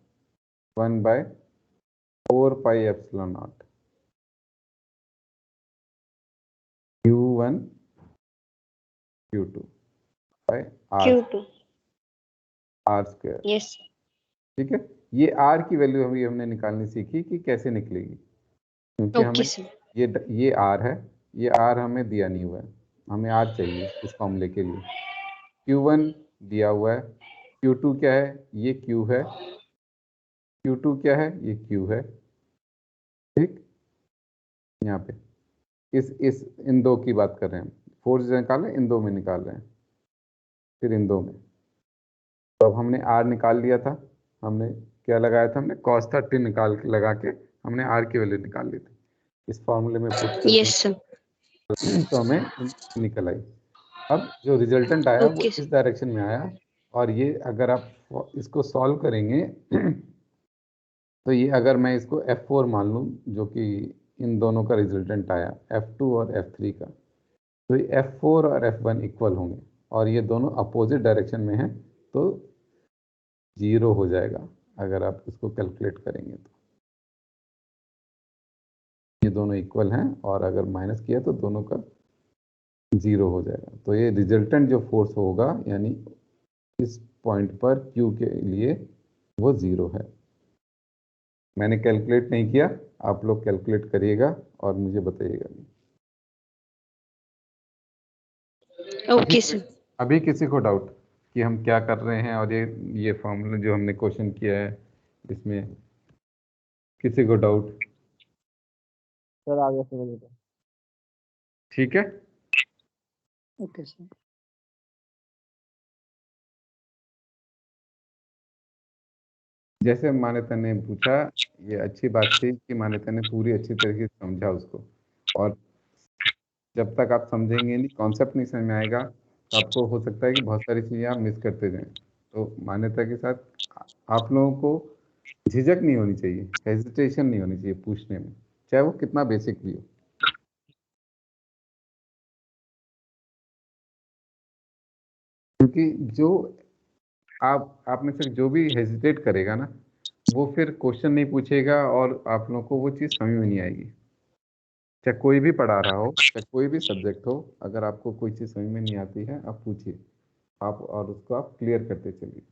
1/4πε0 Q1 Q2 bye Q2 R square. Yes. ठीक है। ये R की वैल्यू अभी हमने निकालनी सीखी कि कैसे निकलेगी, क्योंकि ओके हमें सर। ये R है, ये R हमें दिया नहीं हुआ है, हमें R चाहिए इस फॉर्मूले के लिए। Q1 दिया हुआ है, Q2 क्या है, ये Q है, Q2 क्या है, ये Q है, ठीक। यहाँ पे इस इन दो की बात कर रहे हैं, फोर्स निकालें, इन दो में निकाल रहे हैं, फिर इन दो में। तो अब हमने R निकाल लिया था, हमने क्या लगाया था, हमने cos 30 निकाल के लगा के हमने R की वैल्यू निकाल ली थी, इस फॉर्मूले में पुट कर यस सर। तो हमें निकल आई। अब जो रिजल्टेंट आया वो ओके इस सर। डायरेक्शन में आया, और ये अगर आप इसको सॉल्व करेंगे तो ये अगर मैं इसको F4 मान लूँ, जो कि इन दोनों का रिजल्टेंट आया F2 और F3 का, तो ये F4 और F1 इक्वल होंगे, और ये दोनों अपोजिट डायरेक्शन में हैं, तो 0 हो जाएगा अगर आप इसको कैलकुलेट करेंगे तो। ये दोनों इक्वल हैं, और अगर माइनस किया तो दोनों का जीरो हो जाएगा। तो ये रिजल्टेंट जो फोर्स होगा यानी इस पॉइंट पर क्यू के लिए वो जीरो है। मैंने कैलकुलेट नहीं किया, आप लोग कैलकुलेट करिएगा और मुझे बताइएगा। Okay sir. अभी किसी को डाउट कि हम क्या कर रहे हैं और ये फॉर्मूला जो हमने क्वेश्चन किया है इसमें किसी को डाउट? सर आगे समझ में ठीक है। Okay sir. जैसे मान्यता ने पूछा, ये अच्छी बात थी कि मान्यता ने पूरी अच्छी तरीके से समझा उसको, और जब तक आप समझेंगे नहीं, कॉन्सेप्ट नहीं समझ में आएगा, तो आपको हो सकता है कि बहुत सारी चीज़ें आप मिस करते जाएं। तो मान्यता के साथ आप लोगों को झिझक नहीं होनी चाहिए, हेजिटेशन नहीं होनी चाहिए पूछने में, चाहे वो कितना बेसिक भी हो। क्योंकि जो आप में से जो भी हेजिटेट करेगा ना, वो फिर क्वेश्चन नहीं पूछेगा और आप लोगों को वो चीज़ समझ में नहीं आएगी। चाहे कोई भी पढ़ा रहा हो, चाहे कोई भी सब्जेक्ट हो, अगर आपको कोई चीज़ समझ में नहीं आती है, आप पूछिए, आप और उसको आप क्लियर करते चलिए।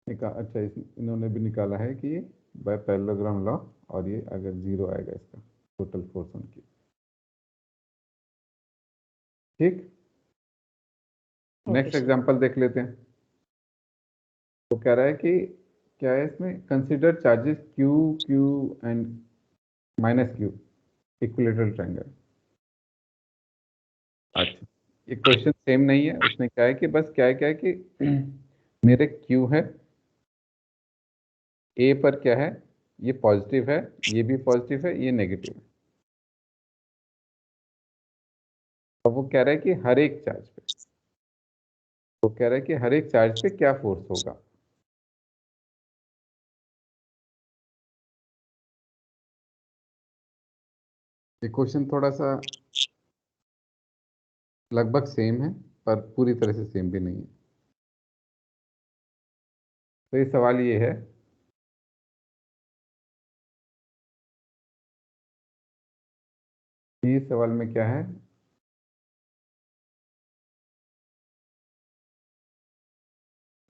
अच्छा, इन्होंने भी निकाला है कि बाय पैरेललोग्राम लॉ, और ये अगर जीरो आएगा इसका टोटल फोर्स ऑन की। ठीक, नेक्स्ट सर। एग्जांपल देख लेते हैं। तो कह रहा है कि क्या है इसमें, consider charges Q Q and minus Q equilateral triangle. अच्छा, ये क्वेश्चन सेम नहीं है, उसने क्या है कि बस क्या है कि मेरे क्यू है, ए पर क्या है, ये पॉजिटिव है, ये भी पॉजिटिव है, ये नेगेटिव है। अब वो कह रहा है कि हर एक चार्ज पे, वो कह रहा है कि हर एक चार्ज पे क्या फोर्स होगा। ये क्वेश्चन थोड़ा सा लगभग सेम है, पर पूरी तरह से सेम भी नहीं है। तो ये सवाल ये है, इस सवाल में क्या है,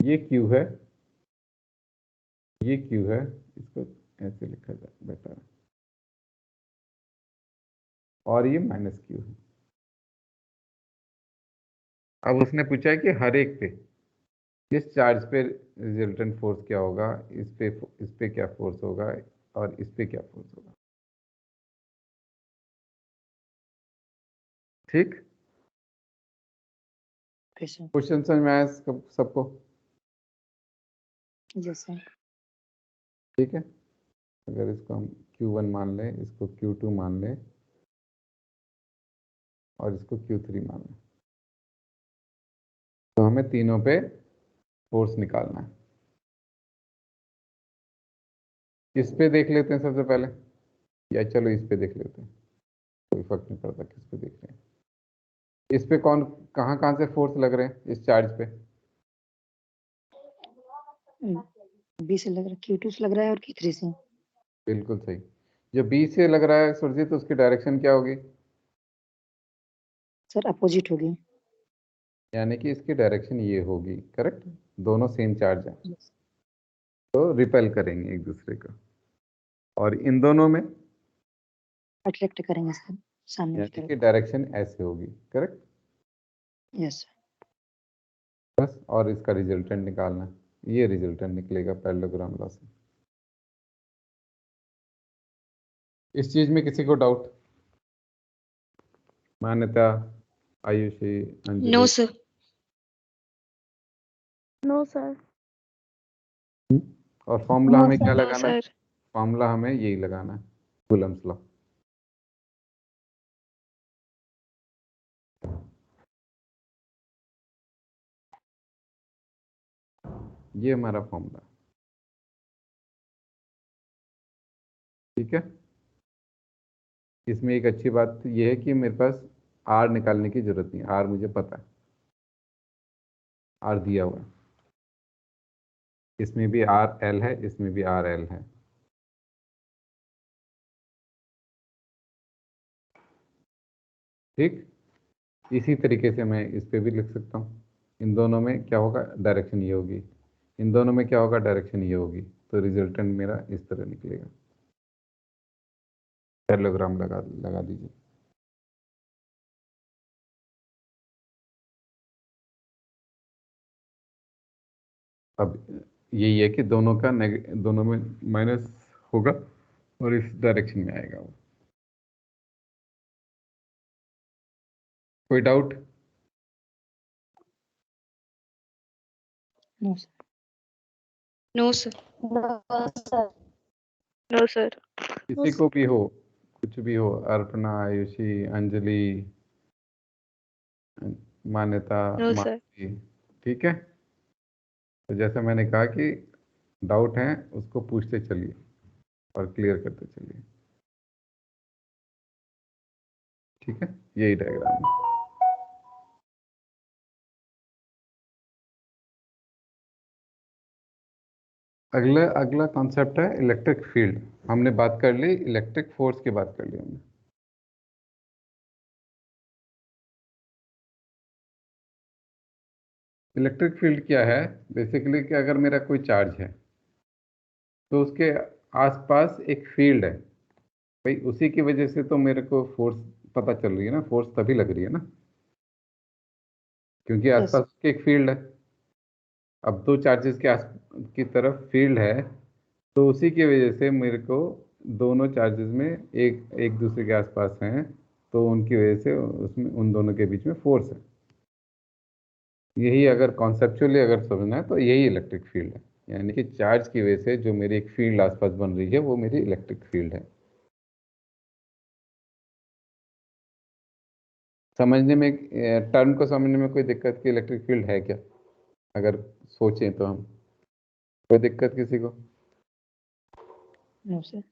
ये क्यू है, ये क्यू है, इसको ऐसे लिखा जाए बेटर, और ये माइनस क्यू है। अब उसने पूछा है कि हर एक पे, इस चार्ज पे रिजल्टेंट फोर्स क्या होगा, इस पे क्या फोर्स होगा, और इस पे क्या फोर्स होगा। ठीक, ओके सर। क्वेश्चन समझ में आया सबको? Yes sir. ठीक है, अगर इसको हम Q1 मान लें, इसको Q2 मान लें, और इसको Q3 मान लें, तो हमें तीनों पे फोर्स निकालना है। इस पे देख लेते हैं सबसे पहले, या चलो इस पे देख लेते हैं, कोई फर्क नहीं पड़ता किस पे देख रहे हैं। इस पे कौन कहाँ कहाँ से फोर्स लग रहे हैं इस चार्ज पे? बी से लग रहा है, Q2 से लग रहा है, और Q3 से। बिल्कुल सही। जो बी से लग रहा है सुरजीत, तो उसकी डायरेक्शन क्या होगी? सर अपोजिट होगी। यानी कि इसकी डायरेक्शन ये होगी, करेक्ट। दोनों सेम चार्ज है, Yes. तो रिपेल करेंगे एक दूसरे को, और इन दोनों में अट्रैक्ट करेंगे सर सामने की यानी कि तरफ। डायरेक्शन ऐसे होगी, करेक्ट। यस। बस, और इसका रिजल्टेंट निकालना है, ये रिजल्टेंट निकलेगा पैरेललोग्राम लॉ से। इस चीज में किसी को doubt? Manyata, Ayushi, no Anjali? Sir. No sir. और फॉर्मूला नो हमें क्या सर। नो लगाना है? सर। फॉर्मूला हमें यही लगाना है, कूलम्स लॉ। ये हमारा फॉर्मूला, ठीक है। इसमें एक अच्छी बात ये है कि मेरे पास आर निकालने की जरूरत नहीं है, आर मुझे पता है, आर दिया हुआ है। इसमें भी आर एल है, इसमें भी आर एल है। ठीक, इसी तरीके से मैं इस पे भी लिख सकता हूँ। इन दोनों में क्या होगा, डायरेक्शन ये होगी, इन दोनों में क्या होगा, डायरेक्शन ये होगी, तो रिजल्टेंट मेरा इस तरह निकलेगा। पैरेललोग्राम लगा दीजिए। अब यही है कि दोनों में माइनस होगा और इस डायरेक्शन में आएगा वो। कोई doubt? No sir. No sir. No sir. किसी को भी हो, कुछ भी हो, अर्पणा, आयुषी, अंजलि, मान्यता, नो सर। मानसी, ठीक है। तो जैसा मैंने कहा कि डाउट है उसको पूछते चलिए और क्लियर करते चलिए, ठीक है। यही डायग्राम है। अगला अगला कॉन्सेप्ट है इलेक्ट्रिक फील्ड। हमने बात कर ली इलेक्ट्रिक फोर्स की, बात कर ली हमने। इलेक्ट्रिक फील्ड क्या है, बेसिकली कि अगर मेरा कोई चार्ज है तो उसके आसपास एक फील्ड है, भाई उसी की वजह से तो मेरे को फोर्स पता चल रही है ना, फोर्स तभी लग रही है ना क्योंकि यस। आसपास उसके एक फील्ड है। अब दो चार्जेस के आस की तरफ फील्ड है, तो उसी की वजह से मेरे को दोनों चार्जेस में एक एक दूसरे के आसपास हैं, तो उनकी वजह से उसमें उन दोनों के बीच में फोर्स है। यही अगर कॉन्सेप्चुअली अगर समझना है तो यही इलेक्ट्रिक फील्ड है, यानी कि चार्ज की वजह से जो मेरी एक फील्ड आसपास बन रही है वो मेरी इलेक्ट्रिक फील्ड है। समझने में, टर्म को समझने में कोई दिक्कत की इलेक्ट्रिक फील्ड है क्या, अगर सोचें तो हम, कोई दिक्कत किसी को? No sir.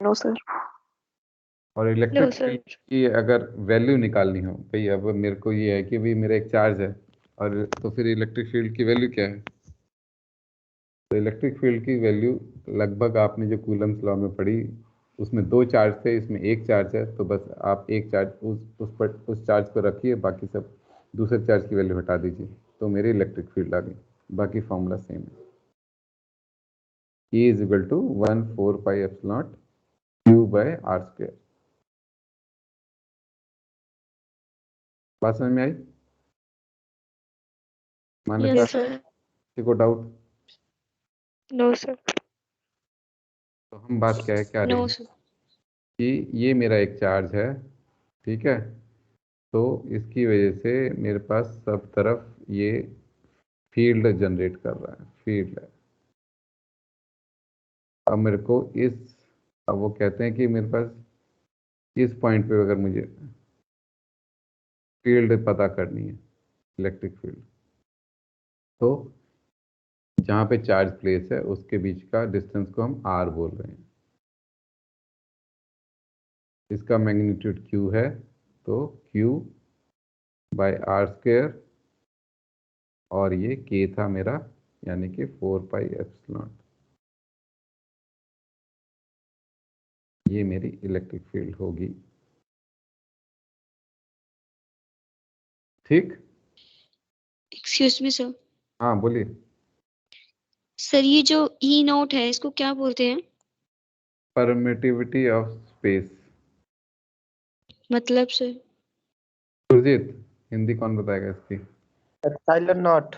No sir. और नो इलेक्ट्रिक सर। फील्ड की अगर वैल्यू निकालनी हो, भाई अब मेरे को ये है कि भाई मेरा एक चार्ज है, और तो फिर इलेक्ट्रिक फील्ड की वैल्यू क्या है? तो इलेक्ट्रिक फील्ड की वैल्यू लगभग आपने जो कूलम्स लॉ में पढ़ी, उसमें दो चार्ज थे, इसमें एक चार्ज है, तो बस आप एक चार्ज उस चार्ज को रखिए, बाकी सब दूसरे चार्ज की वैल्यू हटा दीजिए, तो मेरी इलेक्ट्रिक फील्ड आ गई। बाकी फॉर्मूला सेम है, E is equal to 1/4 pi epsilon Q by R square. बात समझ में आई? माने यस सर। किसी को डाउट? No sir. तो हम बात क्या है, क्या रही नो है सर। कि ये मेरा एक चार्ज है, ठीक है, तो इसकी वजह से मेरे पास सब तरफ ये फील्ड जनरेट कर रहा है, फील्ड है। अब मेरे को अब वो कहते हैं कि मेरे पास इस पॉइंट पे अगर मुझे फील्ड पता करनी है, इलेक्ट्रिक फील्ड, तो जहाँ पे चार्ज प्लेस है उसके बीच का डिस्टेंस को हम R बोल रहे हैं। इसका मैग्नीट्यूड Q है, तो Q बाय R स्क्वायर, और ये K था मेरा, यानी कि 4 पाई एप्सिलॉन। ये मेरी इलेक्ट्रिक फील्ड होगी, ठीक। Excuse me sir. हाँ बोलिए। सर ये जो ई नोट है इसको क्या बोलते हैं? Permittivity of space. मतलब सर? सुरजीत, हिंदी कौन बताएगा इसकी? Epsilon not.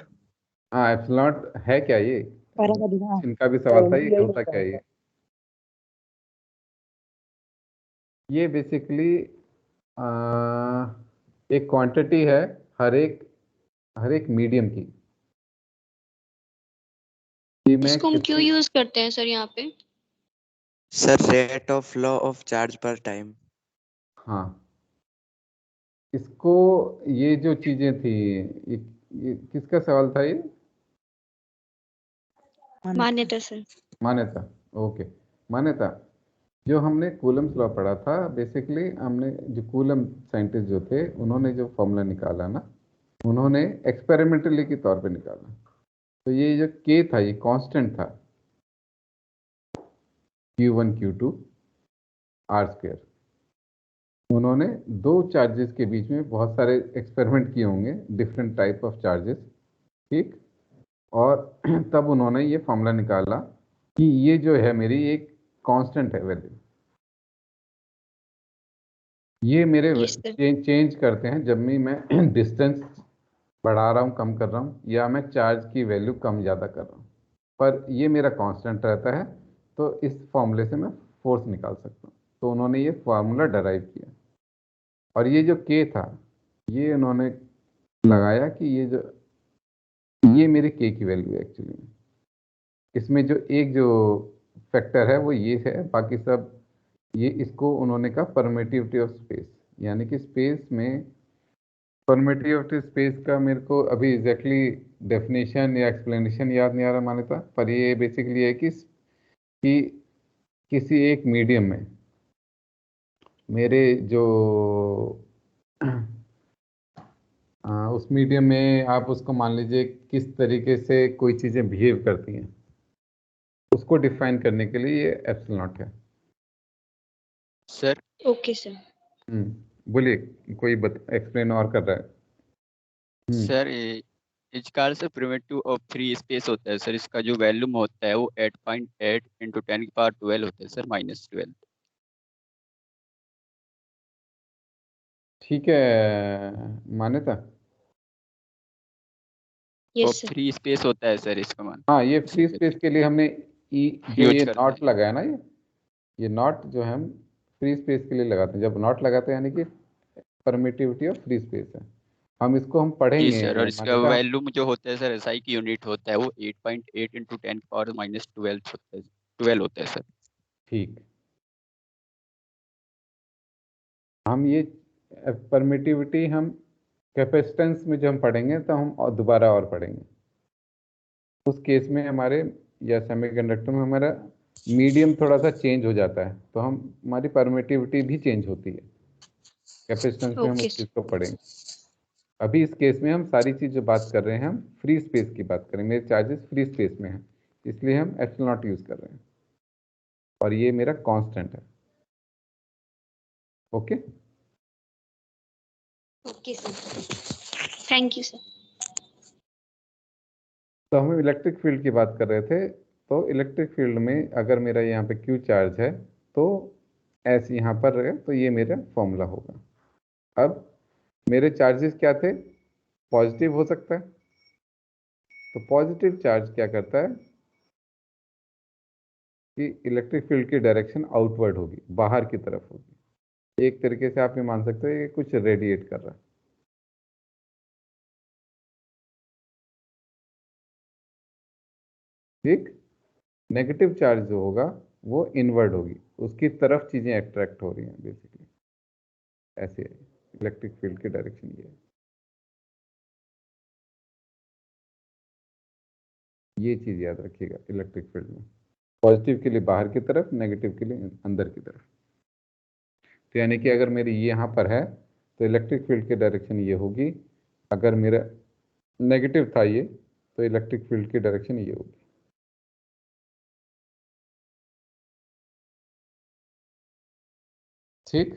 हाँ एप्सिलॉन है क्या ये? पैराबोलिक। इनका भी सवाल था, ये होता क्या है ये? ये बेसिकली एक क्वांटिटी है हर एक मीडियम की, कि मैं इसको हम क्यों कितनी, यूज करते हैं सर यहाँ पे? Sir rate of law of charge पर टाइम। हाँ इसको, ये जो चीजें थी, ये किसका सवाल था ये? मान्यता सर। मान्यता, ओके। मान्यता, जो हमने कूलम्स लॉ पढ़ा था, बेसिकली हमने जो कूलम साइंटिस्ट जो थे उन्होंने जो फॉर्मूला निकाला ना, उन्होंने एक्सपेरिमेंटली के तौर पे निकाला। तो ये जो के था ये कांस्टेंट था, Q1 Q2 R स्क्वायर। उन्होंने दो चार्जेस के बीच में बहुत सारे एक्सपेरिमेंट किए होंगे, डिफरेंट टाइप ऑफ चार्जेस, ठीक। और तब उन्होंने ये फॉर्मूला निकाला कि ये जो है मेरी एक कांस्टेंट है वैल्यू, ये मेरे यस सर। चेंज करते हैं जब भी मैं डिस्टेंस बढ़ा रहा हूँ, कम कर रहा हूँ, या मैं चार्ज की वैल्यू कम ज़्यादा कर रहा हूँ, पर ये मेरा कांस्टेंट रहता है, तो इस फॉर्मूले से मैं फोर्स निकाल सकता हूँ। तो उन्होंने ये फार्मूला डराइव किया, और ये जो के था, ये उन्होंने लगाया कि ये मेरे के की वैल्यू है एक्चुअली में। इसमें जो एक जो फैक्टर है वो ये है, बाकी सब ये, इसको उन्होंने कहा परमिटिविटी ऑफ स्पेस, यानी कि स्पेस में परमिटिविटी ऑफ स्पेस का मेरे को अभी एग्जैक्टली डेफिनेशन या एक्सप्लेनेशन याद नहीं आ रहा मान्यता, पर ये बेसिकली है कि किसी एक मीडियम में मेरे जो उस मीडियम में आप उसको मान लीजिए किस तरीके से कोई चीज़ें बिहेव करती हैं, उसको डिफाइन करने के लिए ये एप्सिलॉन नॉट है। Sir okay sir. बोलिए, कोई एक्सप्लेन और कर रहा है? सर इसका से प्रिमिटिव ऑफ फ्री स्पेस होता है सर, इसका जो वैल्यूम होता है वो 8.8 इंटू 10⁻12 होता है सर, -12। ठीक है मान्यता। वो यस सर। फ्री स्पेस होता है सर इसका मान। हाँ, ये फ्री स्पेस के लिए हमने जो यूज ये करते नॉट हैं। लगाया ना, ये नॉट जो है हम फ्री स्पेस के लिए लगाते हैं। जब नॉट लगाते हैं यानी कि परमिटिविटी ऑफ फ्री स्पेस है। हम इसको हम जी पढ़ेंगे सर, और इसका मान्यता। वैल्यूम जो होता है सर एसआई की यूनिट होता है वो 8.8 इंटू 10⁻−12 होता है, 12 होता है सर। ठीक, हम ये परमिटिविटी हम कैपेसिटेंस में जो हम पढ़ेंगे तो हम दोबारा और पढ़ेंगे। उस केस में हमारे या सेमीकंडक्टर में हमारा मीडियम थोड़ा सा चेंज हो जाता है, तो हम हमारी परमिटिविटी भी चेंज होती है। कैपेसिटेंस में हम ओके उस चीज़ सर। को पढ़ेंगे। अभी इस केस में हम सारी चीज़ जो बात कर रहे हैं, हम फ्री स्पेस की बात करें। मेरे चार्जेस फ्री स्पेस में हैं, इसलिए हम एप्सिलॉन नॉट यूज़ कर रहे हैं, और ये मेरा कांस्टेंट है। Okay, okay sir. Thank you sir. तो हम इलेक्ट्रिक फील्ड की बात कर रहे थे। तो इलेक्ट्रिक फील्ड में अगर मेरा यहाँ पे क्यू चार्ज है, तो एस यहाँ पर है, तो ये मेरा फॉर्मूला होगा। अब मेरे चार्जेस क्या थे? पॉजिटिव हो सकता है, तो पॉजिटिव चार्ज क्या करता है कि इलेक्ट्रिक फील्ड की डायरेक्शन आउटवर्ड होगी, बाहर की तरफ होगी। एक तरीके से आप ये मान सकते हो ये कुछ रेडिएट कर रहा है। ठीक, नेगेटिव चार्ज जो होगा वो इनवर्ड होगी, उसकी तरफ चीजें अट्रैक्ट हो रही हैं बेसिकली। ऐसे है इलेक्ट्रिक फील्ड की डायरेक्शन, ये चीज याद रखिएगा इलेक्ट्रिक फील्ड में। पॉजिटिव के लिए बाहर की तरफ, नेगेटिव के लिए अंदर की तरफ। तो यानी कि अगर मेरी ये यहाँ पर है तो इलेक्ट्रिक फील्ड की डायरेक्शन ये होगी। अगर मेरा नेगेटिव था ये, तो इलेक्ट्रिक फील्ड की डायरेक्शन ये होगी। ठीक,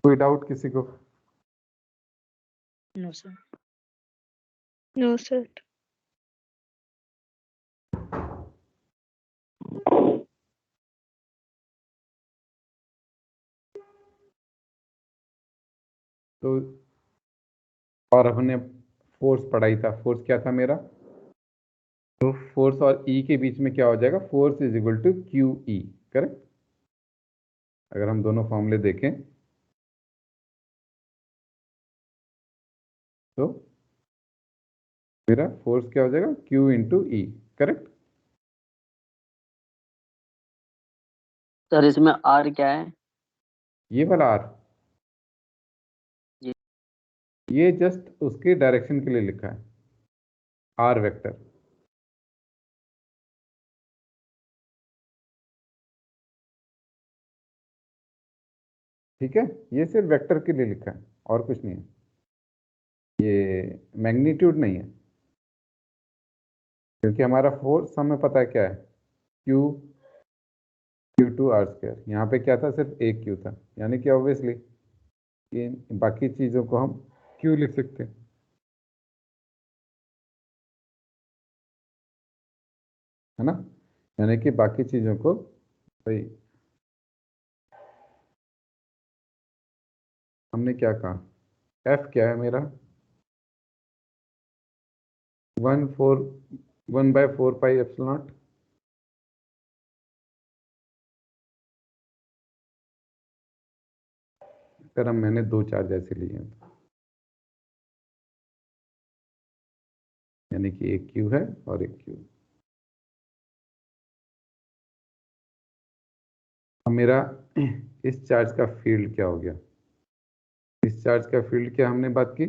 कोई डाउट किसी को? No sir. No sir. तो और हमने फोर्स पढ़ाई था। फोर्स क्या था मेरा? तो फोर्स और ई के बीच में क्या हो जाएगा? Force is equal to Q E, correct. अगर हम दोनों फॉर्मूले देखें तो मेरा फोर्स क्या हो जाएगा? क्यू इंटू ई, करेक्ट। सर इसमें आर क्या है? ये वाला आर, ये ये जस्ट उसके डायरेक्शन के लिए लिखा है, आर वेक्टर। ठीक है, ये सिर्फ वेक्टर के लिए लिखा है और कुछ नहीं है, ये मैग्नीट्यूड नहीं है। क्योंकि हमारा फोर्स हमें पता है क्या है, क्यू Q2R²। यहाँ पे क्या था, सिर्फ एक Q था, यानी कि ऑब्वियसली ये बाकी चीज़ों को हम Q लिख सकते हैं, है ना। यानी कि बाकी चीज़ों को भाई हमने क्या कहा, F क्या है मेरा 1/4πε0 अगर हम मैंने दो चार्ज ऐसे लिए हैं तो। यानी कि एक Q है और एक Q। अब मेरा इस चार्ज का फील्ड क्या हो गया, इस चार्ज का फील्ड क्या हमने बात की,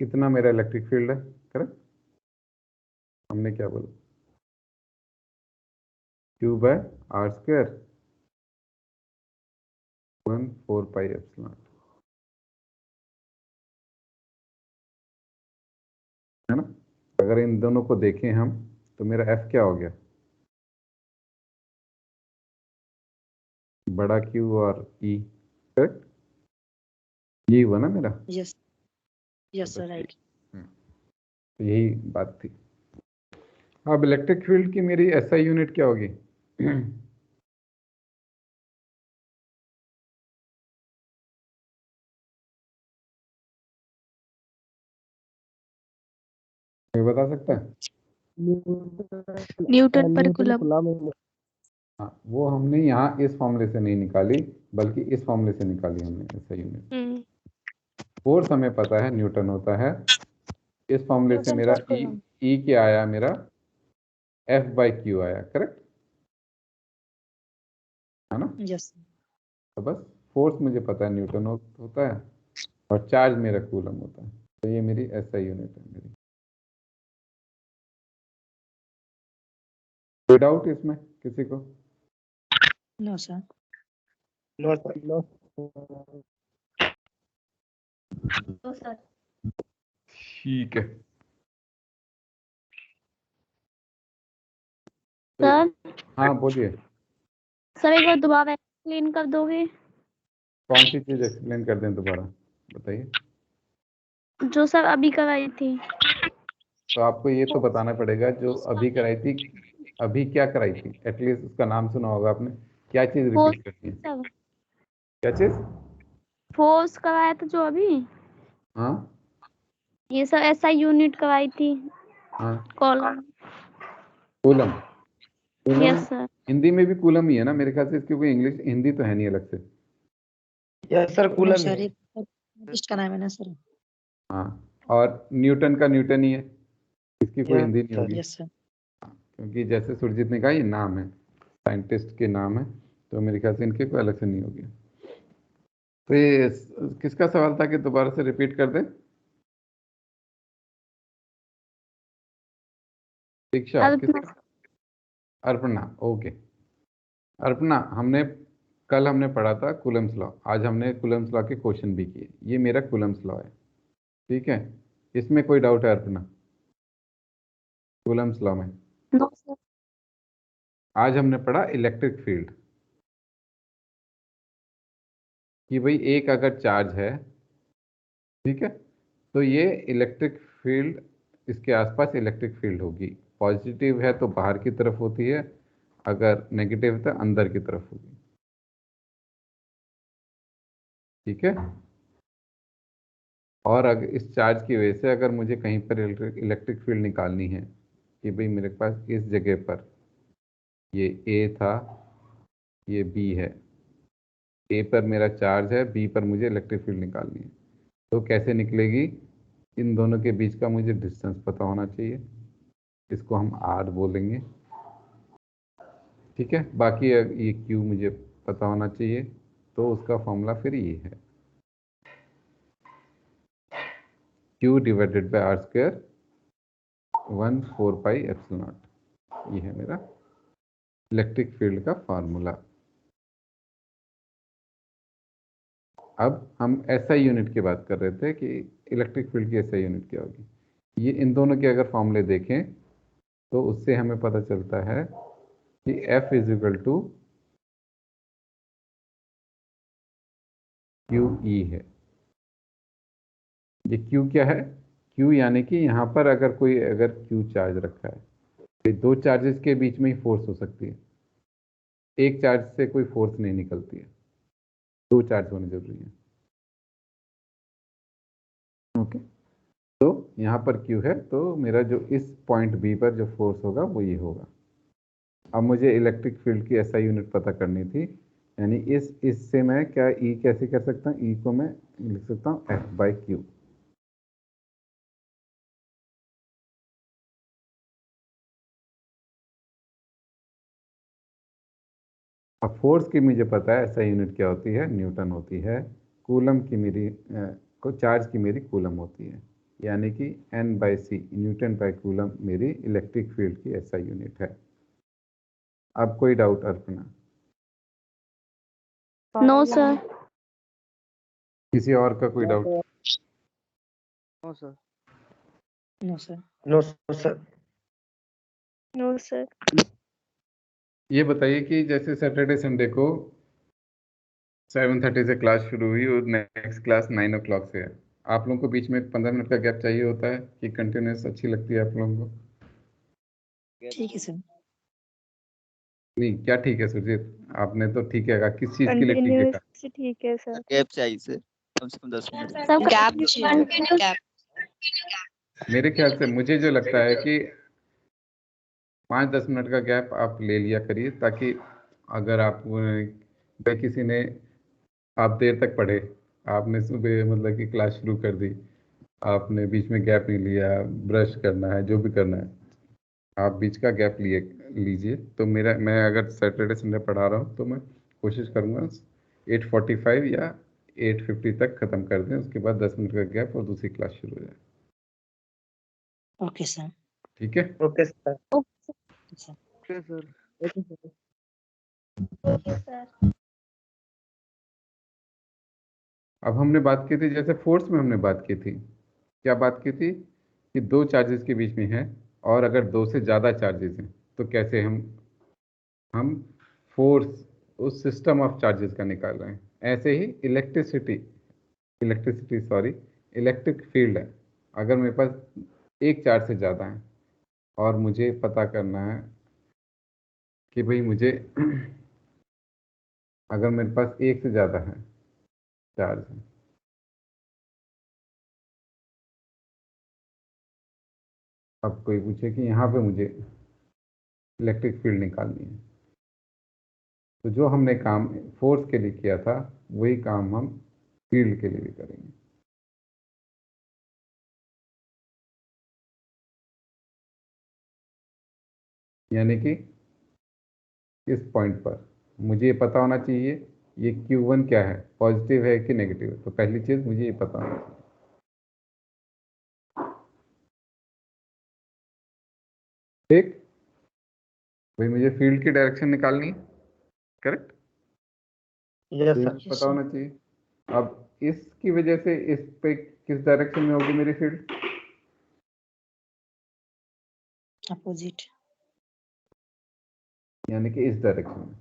कितना मेरा इलेक्ट्रिक फील्ड है, करेक्ट। हमने क्या बोला, Q/R², 1/4πε0, है ना। अगर इन दोनों को देखें हम तो मेरा F क्या हो गया, बड़ा Q और E, करेक्ट। यही हुआ ना मेरा। Yes yes sir, right. तो यही बात थी। अब इलेक्ट्रिक फील्ड की मेरी SI यूनिट क्या होगी कोई बता सकता है। न्यूटन पर कूलम। हाँ, वो हमने यहाँ इस फॉर्मूले से नहीं निकाली, बल्कि इस फॉर्मूले से निकाली हमने SI यूनिट। फोर्स हमें पता है न्यूटन होता है, इस फॉर्मूले से मेरा E क्या आया, मेरा F/Q आया, करेक्ट, है ना। यस तो बस फोर्स मुझे पता है न्यूटन होता है और चार्ज मेरा कूलम होता है, तो ये मेरी SI यूनिट है मेरी। कोई डाउट इसमें किसी को। No sir. ठीक है। सर हाँ बोलिए। सर एक बार दोबारा एक्सप्लेन कर दोगे, कौन सी चीज एक्सप्लेन कर दें दोबारा, बताइए। जो सर अभी कराई थी। तो आपको ये तो बताना पड़ेगा, जो अभी कराई थी, अभी क्या कराई थी, एटलीस्ट उसका नाम सुना होगा आपने, क्या चीज फोर्स रिपीट करनी है, सर, क्या चीज। फोर्स कराया था जो अभी, हाँ ये सर SI यूनिट कराई थी हाँ, column. Coulomb. Coulomb yes sir. Hindi में भी कूलम ही है ना मेरे ख्याल से, इसकी कोई इंग्लिश हिंदी तो है नहीं अलग से। Yes sir, no coulomb sir, है। एक का नाम है ना सर। हाँ, और न्यूटन का न्यूटन ही है, इसकी कोई हिंदी नहीं होगी, यस सर। क्योंकि जैसे सुरजीत ने कहा ये नाम है, साइंटिस्ट के नाम है, तो मेरे ख्याल से इनके कोई अलग से नहीं होगी। तो ये किसका सवाल था कि दोबारा से रिपीट कर दें। दीक्षा, किसका। अर्पणा, ओके। अर्पणा, कल हमने पढ़ा था कूलम्स लॉ, आज हमने कूलम्स लॉ के क्वेश्चन भी किए, ये मेरा कूलम्स लॉ है, ठीक है। इसमें कोई डाउट है अर्पणा, कूलम्स लॉ में। No sir. आज हमने पढ़ा इलेक्ट्रिक फील्ड, कि भाई एक अगर चार्ज है, ठीक है, तो ये इलेक्ट्रिक फील्ड, इसके आसपास इलेक्ट्रिक फील्ड होगी, पॉजिटिव है तो बाहर की तरफ होती है, अगर नेगेटिव है तो अंदर की तरफ होगी, ठीक है। और अगर इस चार्ज की वजह से अगर मुझे कहीं पर इलेक्ट्रिक फील्ड निकालनी है, कि भाई मेरे पास इस जगह पर ये A था, ये B है, A पर मेरा चार्ज है, B पर मुझे इलेक्ट्रिक फील्ड निकालनी है, तो कैसे निकलेगी, इन दोनों के बीच का मुझे डिस्टेंस पता होना चाहिए, इसको हम R बोलेंगे, ठीक है। बाकी ये Q मुझे पता होना चाहिए, तो उसका फॉर्मूला फिर ये है Q/R², 1/4πε0, ये है मेरा इलेक्ट्रिक फील्ड का फार्मूला। अब हम SI यूनिट की बात कर रहे थे कि इलेक्ट्रिक फील्ड की SI यूनिट क्या होगी। ये इन दोनों के अगर फॉर्मूले देखें तो उससे हमें पता चलता है कि F is equal to QE है। ये Q क्या है? Q यानी कि यहाँ पर अगर Q चार्ज रखा है तो दो चार्जेस के बीच में ही फोर्स हो सकती है, एक चार्ज से कोई फोर्स नहीं निकलती है, दो चार्ज होने जरूरी है। ओके, तो यहाँ पर Q है, तो मेरा जो इस पॉइंट B पर जो फोर्स होगा वो ये होगा। अब मुझे इलेक्ट्रिक फील्ड की SI यूनिट पता करनी थी, यानी इससे मैं क्या E कैसे कर सकता हूँ? E को मैं लिख सकता हूँ F/Q। अब फोर्स की मुझे पता है SI यूनिट क्या होती है, न्यूटन होती है। कूलम की मेरी को चार्ज की मेरी कूलम होती है, यानी कि N/C न्यूटन बाय कूलम मेरी इलेक्ट्रिक फील्ड की SI यूनिट है। अब कोई डाउट अर्पणा? No sir. किसी और का कोई doubt? No sir. No sir. No sir. No sir. ये बताइए कि जैसे सैटरडे संडे को 7:30 से क्लास शुरू हुई और नेक्स्ट क्लास 9 o'clock से है, आप लोगों को बीच में 15 मिनट का गैप चाहिए होता है कि कंटिन्यूस अच्छी लगती है आप लोगों को? ठीक है सर। नहीं, क्या ठीक है सुरजीत? आपने तो ठीक है कहा, किस चीज के लिए ठीक है कहा? कंटिन्यूस ठीक है सर। गैप चाहिए सर, कम से कम 10 मिनट। सब गैप कंटिन्यूस। गैप। मेरे ख्याल से मुझे जो लगता है कि 5-10 मिनट का गैप आप ले लिया करिए, ताकि अगर आप किसी ने आप देर तक पढ़े, आपने सुबह मतलब कि क्लास शुरू कर दी, आपने बीच में गैप नहीं लिया, ब्रश करना है, जो भी करना है, आप बीच का गैप लीजिए। तो मैं अगर सैटरडे संडे पढ़ा रहा हूँ तो मैं कोशिश करूँगा 8:45 या 8:50 तक ख़त्म कर दें, उसके बाद 10 मिनट का गैप और दूसरी क्लास शुरू हो जाए। Okay sir. ठीक है? Okay sir. Okay sir. Okay sir. Okay sir. Okay sir. अब हमने बात की थी, जैसे फोर्स में हमने बात की थी, क्या बात की थी कि दो चार्जेस के बीच में है और अगर दो से ज़्यादा चार्जेस हैं तो कैसे हम फोर्स उस सिस्टम ऑफ चार्जेस का निकाल रहे हैं। ऐसे ही इलेक्ट्रिक फील्ड है, अगर मेरे पास एक चार्ज से ज़्यादा है और मुझे पता करना है कि भाई मुझे अगर मेरे पास एक से ज़्यादा है चार्ज है, अब कोई पूछे कि यहाँ पे मुझे इलेक्ट्रिक फील्ड निकालनी है, तो जो हमने काम फोर्स के लिए किया था वही काम हम फील्ड के लिए भी करेंगे। यानी कि इस पॉइंट पर मुझे ये पता होना चाहिए ये Q1 क्या है, पॉजिटिव है कि नेगेटिव है। तो पहली चीज मुझे ये पता होना चाहिए। ठीक भाई, मुझे फील्ड की डायरेक्शन निकालनी है, करेक्ट? यस तो ये सर। पता होना चाहिए। अब इसकी वजह से इस पे किस डायरेक्शन में होगी मेरी फील्ड? अपोजिट। यानी कि इस डायरेक्शन में।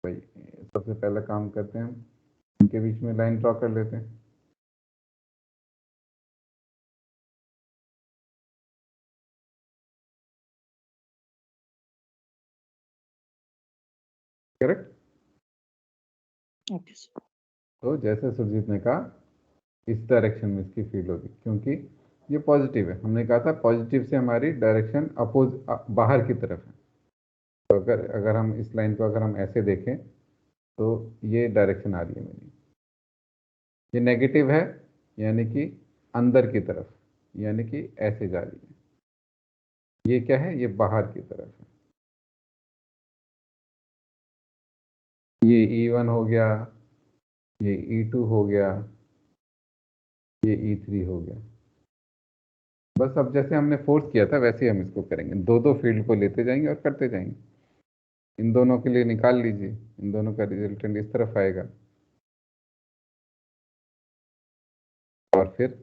भाई सबसे पहला काम करते हैं, हम इनके बीच में लाइन ड्रॉ कर लेते हैं। करेक्ट? Okay sir. तो जैसे सुरजीत ने कहा, इस डायरेक्शन में इसकी फील्ड होगी, क्योंकि ये पॉजिटिव है। हमने कहा था पॉजिटिव से हमारी डायरेक्शन बाहर की तरफ है। तो अगर हम इस लाइन को अगर हम ऐसे देखें तो ये डायरेक्शन आ रही है मेरी। ये नेगेटिव है, यानी कि अंदर की तरफ, यानी कि ऐसे जा रही है। ये क्या है? ये बाहर की तरफ है। ये E1 हो गया, ये E2 हो गया, ये E3 हो गया। बस अब जैसे हमने फोर्स किया था वैसे ही हम इसको करेंगे, दो दो फील्ड को लेते जाएंगे और करते जाएंगे। इन दोनों के लिए निकाल लीजिए, इन दोनों का रिजल्टेंट इस तरफ आएगा, और फिर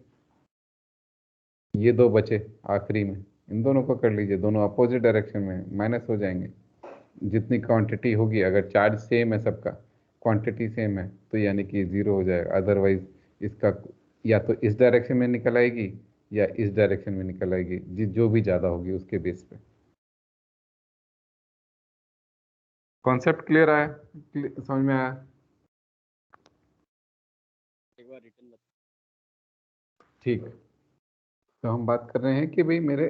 ये दो बचे आखिरी में, इन दोनों को कर लीजिए, दोनों अपोजिट डायरेक्शन में माइनस हो जाएंगे। जितनी क्वांटिटी होगी, अगर चार्ज सेम है सबका, क्वांटिटी सेम है, तो यानी कि 0 हो जाएगा। अदरवाइज इसका या तो इस डायरेक्शन में निकल आएगी या इस डायरेक्शन में निकल आएगी, जो भी ज़्यादा होगी उसके बेस पे। कॉन्सेप्ट क्लियर आया? समझ में आया? एक बार रिटर्न बता। ठीक, तो हम बात कर रहे हैं कि भाई मेरे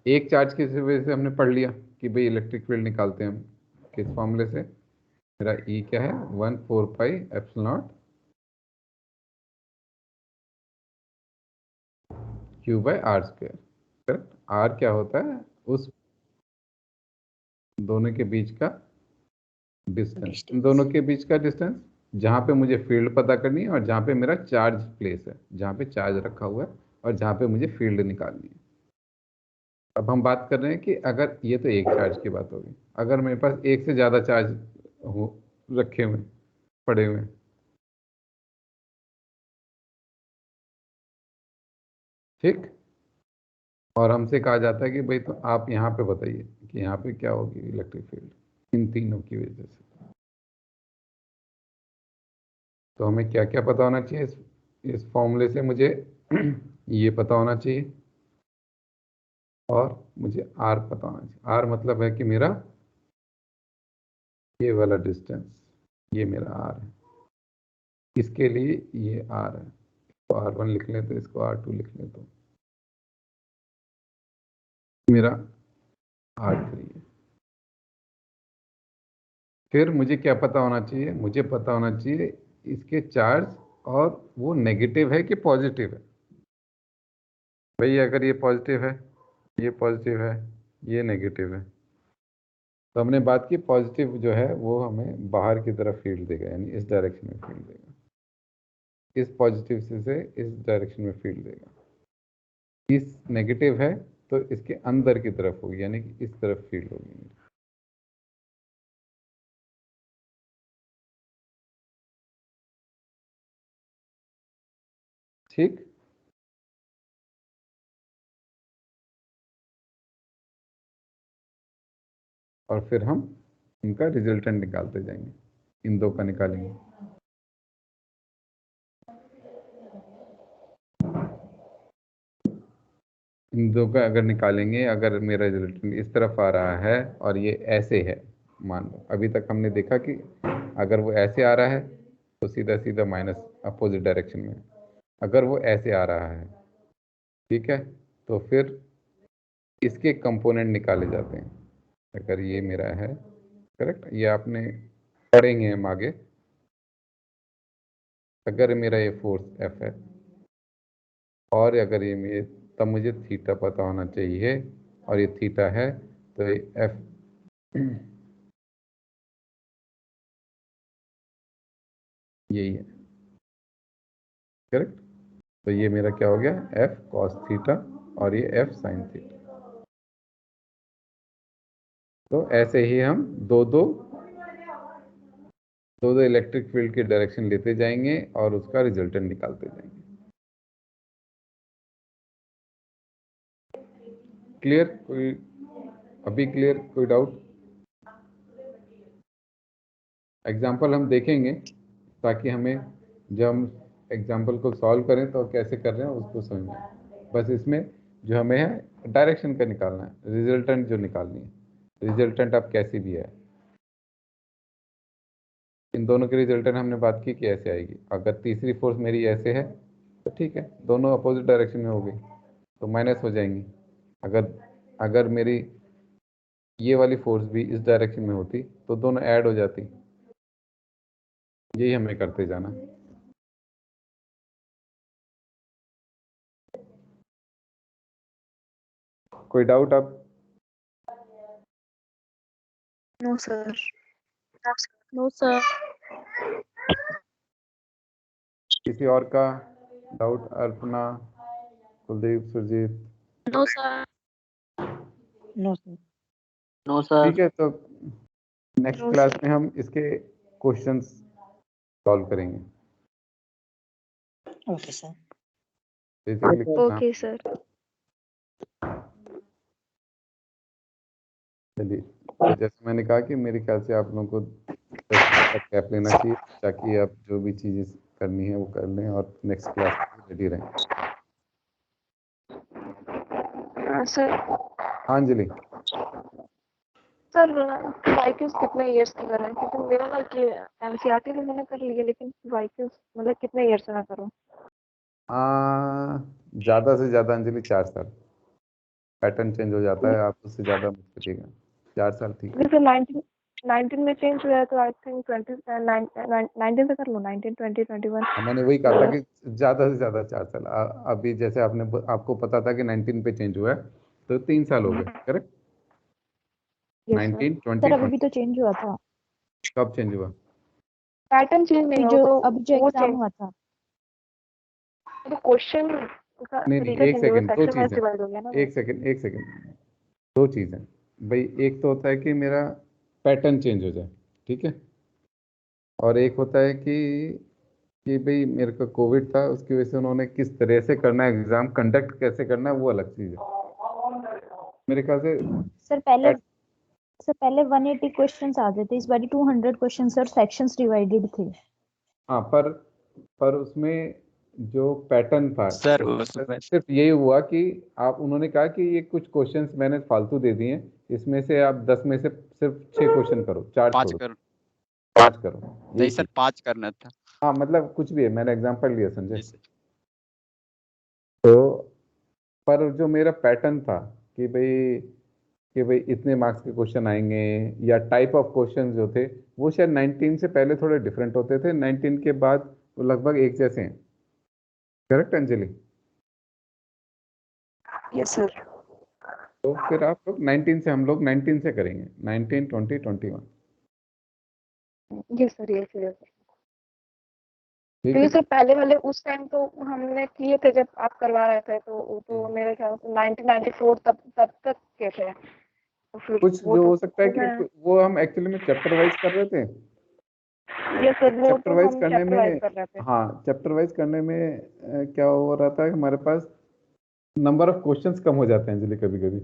एक चार्ज की वजह से हमने पढ़ लिया कि भाई इलेक्ट्रिक फील्ड निकालते हैं हम किस फॉर्मूले से। मेरा E क्या है, 1/4 pi epsilon not Q by R square. Correct? R क्या होता है, उस दोनों के बीच का डिस्टेंस, इन दोनों के बीच का डिस्टेंस जहाँ पे मुझे फील्ड पता करनी है और जहाँ पे मेरा चार्ज प्लेस है, जहाँ पे चार्ज रखा हुआ है और जहाँ पे मुझे फील्ड निकालनी है। अब हम बात कर रहे हैं कि अगर ये तो एक चार्ज की बात होगी, अगर मेरे पास एक से ज़्यादा चार्ज हो रखे हुए पड़े हुए हैं, ठीक, और हमसे कहा जाता है कि भाई तो आप यहाँ पे बताइए कि यहाँ पे क्या होगी इलेक्ट्रिक फील्ड इन तीनों की वजह से। तो हमें क्या क्या पता होना चाहिए इस फॉर्मूले से? मुझे ये पता होना चाहिए और मुझे R पता होना चाहिए। R मतलब है कि मेरा ये वाला डिस्टेंस, ये मेरा R है, इसके लिए ये R है, तो R1 लिख लें तो इसको R2 लिख लें तो मेरा R3 है। फिर मुझे क्या पता होना चाहिए? मुझे पता होना चाहिए इसके चार्ज, और वो नेगेटिव है कि पॉजिटिव है। भाई अगर ये पॉजिटिव है, ये पॉजिटिव है, ये नेगेटिव है, तो हमने बात की पॉजिटिव जो है वो हमें बाहर की तरफ फील्ड देगा, यानी इस डायरेक्शन में फील्ड देगा। इस पॉजिटिव से इस डायरेक्शन में फील्ड देगा। इस नेगेटिव है तो इसके अंदर की तरफ होगी, यानी कि इस तरफ फील्ड होगी। ठीक, और फिर हम इनका रिजल्टेंट निकालते जाएंगे, इन दो का निकालेंगे। इन दो का अगर निकालेंगे, अगर मेरा रिजल्टेंट इस तरफ आ रहा है और ये ऐसे है, मान लो अभी तक हमने देखा कि अगर वो ऐसे आ रहा है तो सीधा सीधा माइनस अपोजिट डायरेक्शन में, अगर वो ऐसे आ रहा है, ठीक है, तो फिर इसके कंपोनेंट निकाले जाते हैं। अगर ये मेरा है, करेक्ट, ये आपने पढ़ेंगे हम आगे। अगर मेरा ये फोर्स F है और अगर ये मेरे, तब मुझे थीटा पता होना चाहिए, और ये थीटा है तो ये F यही है, करेक्ट। तो ये मेरा क्या हो गया, F cos थीटा और ये F sin थीटा। तो ऐसे ही हम दो दो इलेक्ट्रिक फील्ड की डायरेक्शन लेते जाएंगे और उसका रिजल्टेंट निकालते जाएंगे। क्लियर? कोई अभी क्लियर? कोई डाउट? एग्जाम्पल हम देखेंगे ताकि हमें जब हम एग्जाम्पल को सॉल्व करें तो कैसे कर रहे हैं उसको समझें। बस इसमें जो हमें है डायरेक्शन का निकालना है, रिजल्टेंट जो निकालनी है, रिजल्टेंट अब कैसी भी है। इन दोनों के रिजल्टेंट हमने बात की कि ऐसे आएगी। अगर तीसरी फोर्स मेरी ऐसे है तो ठीक है, दोनों अपोजिट डायरेक्शन में हो गई तो माइनस हो जाएंगी। अगर मेरी ये वाली फोर्स भी इस डायरेक्शन में होती तो दोनों ऐड हो जाती। यही हमें करते जाना। कोई डाउट आप? No sir. No sir. किसी और का doubt? Arpana, Kuldeep, Surjeet? No sir. No sir. No sir. ठीक है, तो नेक्स्ट क्लास में हम इसके क्वेश्चंस सॉल्व करेंगे। Okay sir. Basically okay sir. चलिए, तो जैसे मैंने कहा कि मेरे ख्याल से आप लोगों को 10 मिनट का गैप लेना चाहिए ताकि आप जो भी चीज़ें करनी है वो कर लें और नेक्स्ट क्लास में रेडी रहें। सर हाँ अंजलि, सर वाईक्यूज कितने इयर्स की करें, क्योंकि मेरा ना कि एनसीईआरटी तो मैंने कर ली है, लेकिन वाईक्यूज मतलब कितने इयर्स में करूँ? ज़्यादा से ज़्यादा अंजलि 4 साल। पैटर्न चेंज हो जाता है, आप उससे ज़्यादा मत करिएगा। 4 साल ठीक है। जैसे 19 में चेंज हुआ है तो आई थिंक 19 से कर लूँ, 19, 20, 21। मैंने वही कहा था कि ज़्यादा से ज़्यादा 4 साल। अभी जैसे आपको पता था कि 19 पे चेंज हुआ है तो 3 साल हो गए, करेक्ट? 19, 20, सर अभी 20। भी तो चेंज हुआ था, कब चेंज हुआ? पैटर्न चेंज नहीं हो तो अभी जो वो एग्जाम चेंज, हुआ था। तो क्वेश्चन का नहीं तरीका एक चेंज हो गया, सेकंड, दो सेक्शन वाइज चीज़ें। डिवाइड हो गया ना वो। एक सेकंड, 2 चीज़ें भाई। एक तो होता है कि मेरा पैटर्न चेंज हो जाए, ठीक है, और एक होता है कि भाई मेरे को कोविड था, उसकी वजह से उन्होंने किस तरह से करना है, एग्जाम कंडक्ट कैसे करना है, वो अलग चीज़ है मेरे ख्याल से। सर पहले 180 क्वेश्चंस आते थे, इस बारी 200 क्वेश्चंस और सेक्शंस डिवाइडेड थे। हाँ, पर उसमें जो पैटर्न था सर उसमें उसमें सिर्फ यही हुआ कि उन्होंने कहा कि ये कुछ क्वेश्चंस मैंने फालतू दे दिए हैं, इसमें से आप 10 में से सिर्फ 6 क्वेश्चन करो, 4 5 छोड़ो, कर 5 करो, नहीं यही सर, चीज़। 5 करना था। हाँ मतलब कुछ भी है, मैंने एग्जांपल लिया, समझे? जी सर। तो पर जो मेरा पैटर्न था कि भाई इतने मार्क्स के क्वेश्चन आएंगे, या टाइप ऑफ क्वेश्चन जो थे वो शायद 19 से पहले थोड़े डिफरेंट होते थे, 19 के बाद वो लगभग एक जैसे हैं, करेक्ट अंजलि? Yes sir. तो फिर आप लोग 19 से, हम लोग 19 से करेंगे, 19, 20, 21। Yes sir, yes sir. ठीक क्योंकि है। सर पहले वाले उस टाइम तो हमने किए थे जब आप करवा रहे थे, तो वो तो मेरे ख्याल से 1994 तब तक के थे, तो फिर कुछ वो जो तो हो सकता है कि मैं, वो हम एक्चुअली में चैप्टर वाइज कर रहे थे। यस सर, वो चैप्टर तो वाइज हम करने चैप्टर वाइज में, कर रहे थे। हाँ चैप्टर वाइज करने में क्या हो रहा था कि हमारे पास नंबर ऑफ क्वेश्चंस कम हो जाते हैं अंजलि कभी कभी।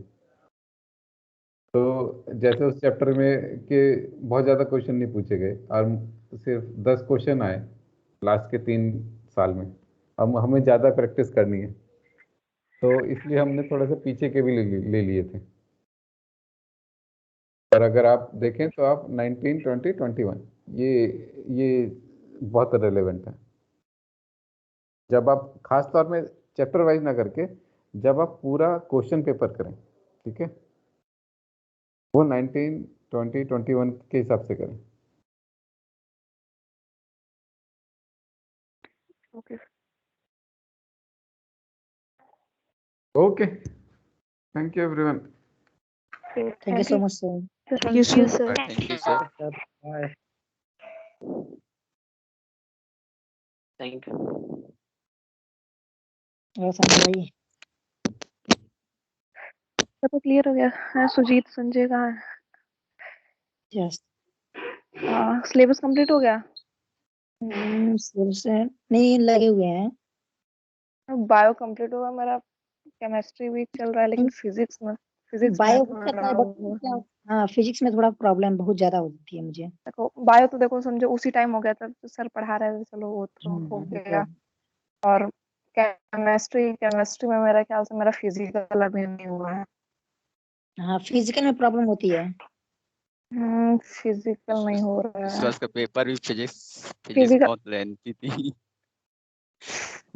तो जैसे उस चैप्टर में के बहुत ज़्यादा क्वेश्चन नहीं पूछे गए और सिर्फ 10 क्वेश्चन आए लास्ट के 3 साल में। हम हमें ज़्यादा प्रैक्टिस करनी है, तो इसलिए हमने थोड़ा सा पीछे के भी ले लिए थे। और अगर आप देखें तो आप 19, 20, 21 ये बहुत रेलेवेंट है। जब आप खास तौर में चैप्टर वाइज ना करके, जब आप पूरा क्वेश्चन पेपर करें, ठीक है, वो 19, 20, 21 के हिसाब से करें। Okay okay, thank you everyone. Thank you so much sir. Thank you sir. Thank you sir. Bye. Thank you. और संजय भाई? सब तो क्लियर हो गया है। सुजीत संजय का है, यस। सिलेबस कंप्लीट हो गया। से नहीं लगे हुए हैं। बायो कंप्लीट होगा मेरा, केमिस्ट्री भी चल रहा है, लेकिन फिजिक्स में बायो हो जाता है बट थोड़ा, क्या, हाँ फिजिक्स में थोड़ा प्रॉब्लम बहुत ज्यादा होती है मुझे। देखो बायो तो देखो समझो उसी टाइम हो गया था, तो सर पढ़ा रहे थे, चलो वो तो हो वो गया। तो और केमिस्ट्री में मेरा ख्याल से मेरा फिजिकल अभी नहीं हुआ है। हाँ फिजिकल में प्रॉब्लम होती है। फिजिकल नहीं हो रहा इस है। वर्ष का पेपर भी फिजिक्स फिजिकल बहुत लेंथी थी।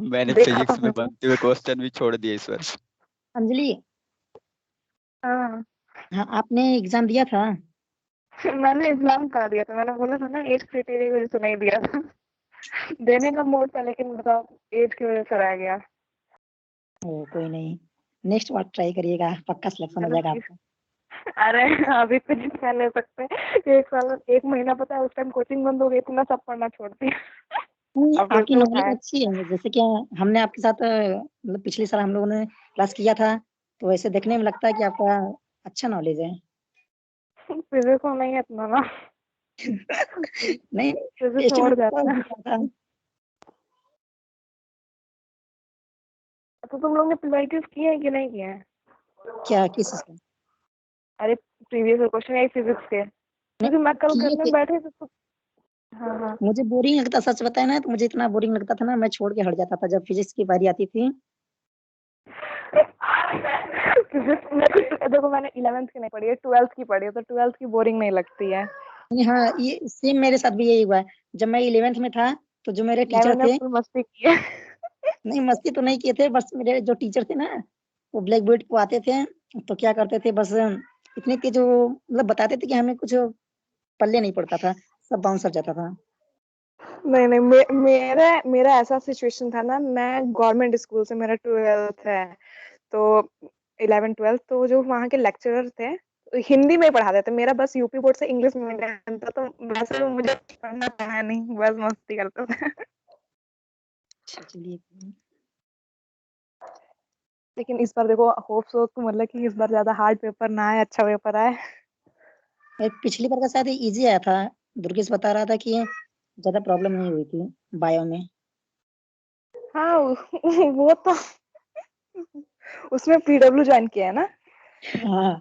मैंने देखा तो फिजिक्स में मुझे। बनते हुए क्वेश्चन भी छोड़ दिए इस वर्ष। अंजलि, हाँ हाँ आपने एग्जाम दिया था? मैंने एग्जाम करा दिया था, मैंने बोला था ना एज क्राइटेरिया की वजह से नहीं दिया था। देने का मूड था, लेकिन बताओ एज की वजह से रह गया। ओ कोई नहीं, नेक्स्ट बार ट्राई करिएगा, पक्का सिलेक्शन हो चलो जाएगा ठीक। आपका। अरे अभी कुछ कह नहीं सकते। एक साल, एक महीना पता है उस टाइम कोचिंग बंद हो गई थी, मैं सब पढ़ना छोड़ दिया। नहीं, अब फिर आपकी से नॉलेज उठाए। अच्छी है, जैसे कि हमने आपके साथ मतलब पिछले साल हम लोगों ने क्लास किया था, तो वैसे देखने में लगता है कि आपका अच्छा नॉलेज है। फिजिक्स को नहीं है इतना ना, नहीं, फिजिक्स टेस्ट में छोड़ पता जाता है। दिया था। तो तुम लोग ने पीवाईक्यूज किए हैं कि नहीं किए हैं? क्या किस चीज़ का? अरे प्रीवियस क्वेश्चन यही फिजिक्स के, क्योंकि मैं कल किए करने थे। बैठे तो हाँ हाँ मुझे बोरिंग लगता, सच बताया ना, तो मुझे इतना बोरिंग लगता था ना, मैं छोड़ के हट जाता था जब फिजिक्स की बारी आती थी। फिजिक्स में देखो मैंने 11th की नहीं पढ़ी है, 12th की पढ़ी है, तो 12th की बोरिंग नहीं लगती है। नहीं, हाँ, ये सेम मेरे साथ भी यही हुआ है। जब मैं 11th में था तो जो मेरे टीचर 11th में थे, फुल मस्ती की है। नहीं मस्ती तो नहीं किए थे, बस मेरे जो टीचर थे ना, वो ब्लैक बोर्ड को आते थे, तो क्या करते थे, बस इतनी तेज वो मतलब बताते थे कि हमें कुछ पल्ले नहीं पड़ता था, सब बाउंस कर जाता था। नहीं नहीं मेरा मेरा ऐसा सिचुएशन था ना, मैं गवर्नमेंट स्कूल से, मेरा 12th है, तो 11 12 तो जो वहाँ के लेक्चरर थे हिंदी में पढ़ाते थे। मेरा बस यूपी बोर्ड से इंग्लिश मीडियम था, तो वैसे तो मुझे पढ़ना था नहीं, बस मस्ती करते थे। अच्छा, चलिए। लेकिन इस बार देखो होप्स हो मतलब कि इस बार ज्यादा हार्ड पेपर ना आए, अच्छा पेपर आए। पिछली बार का शायद इजी आया था। दुर्गेश बता रहा था कि ज्यादा प्रॉब्लम नहीं हुई थी बायो में। हाँ वो तो उसमें पीडब्ल्यू ज्वाइन किया है ना। हाँ,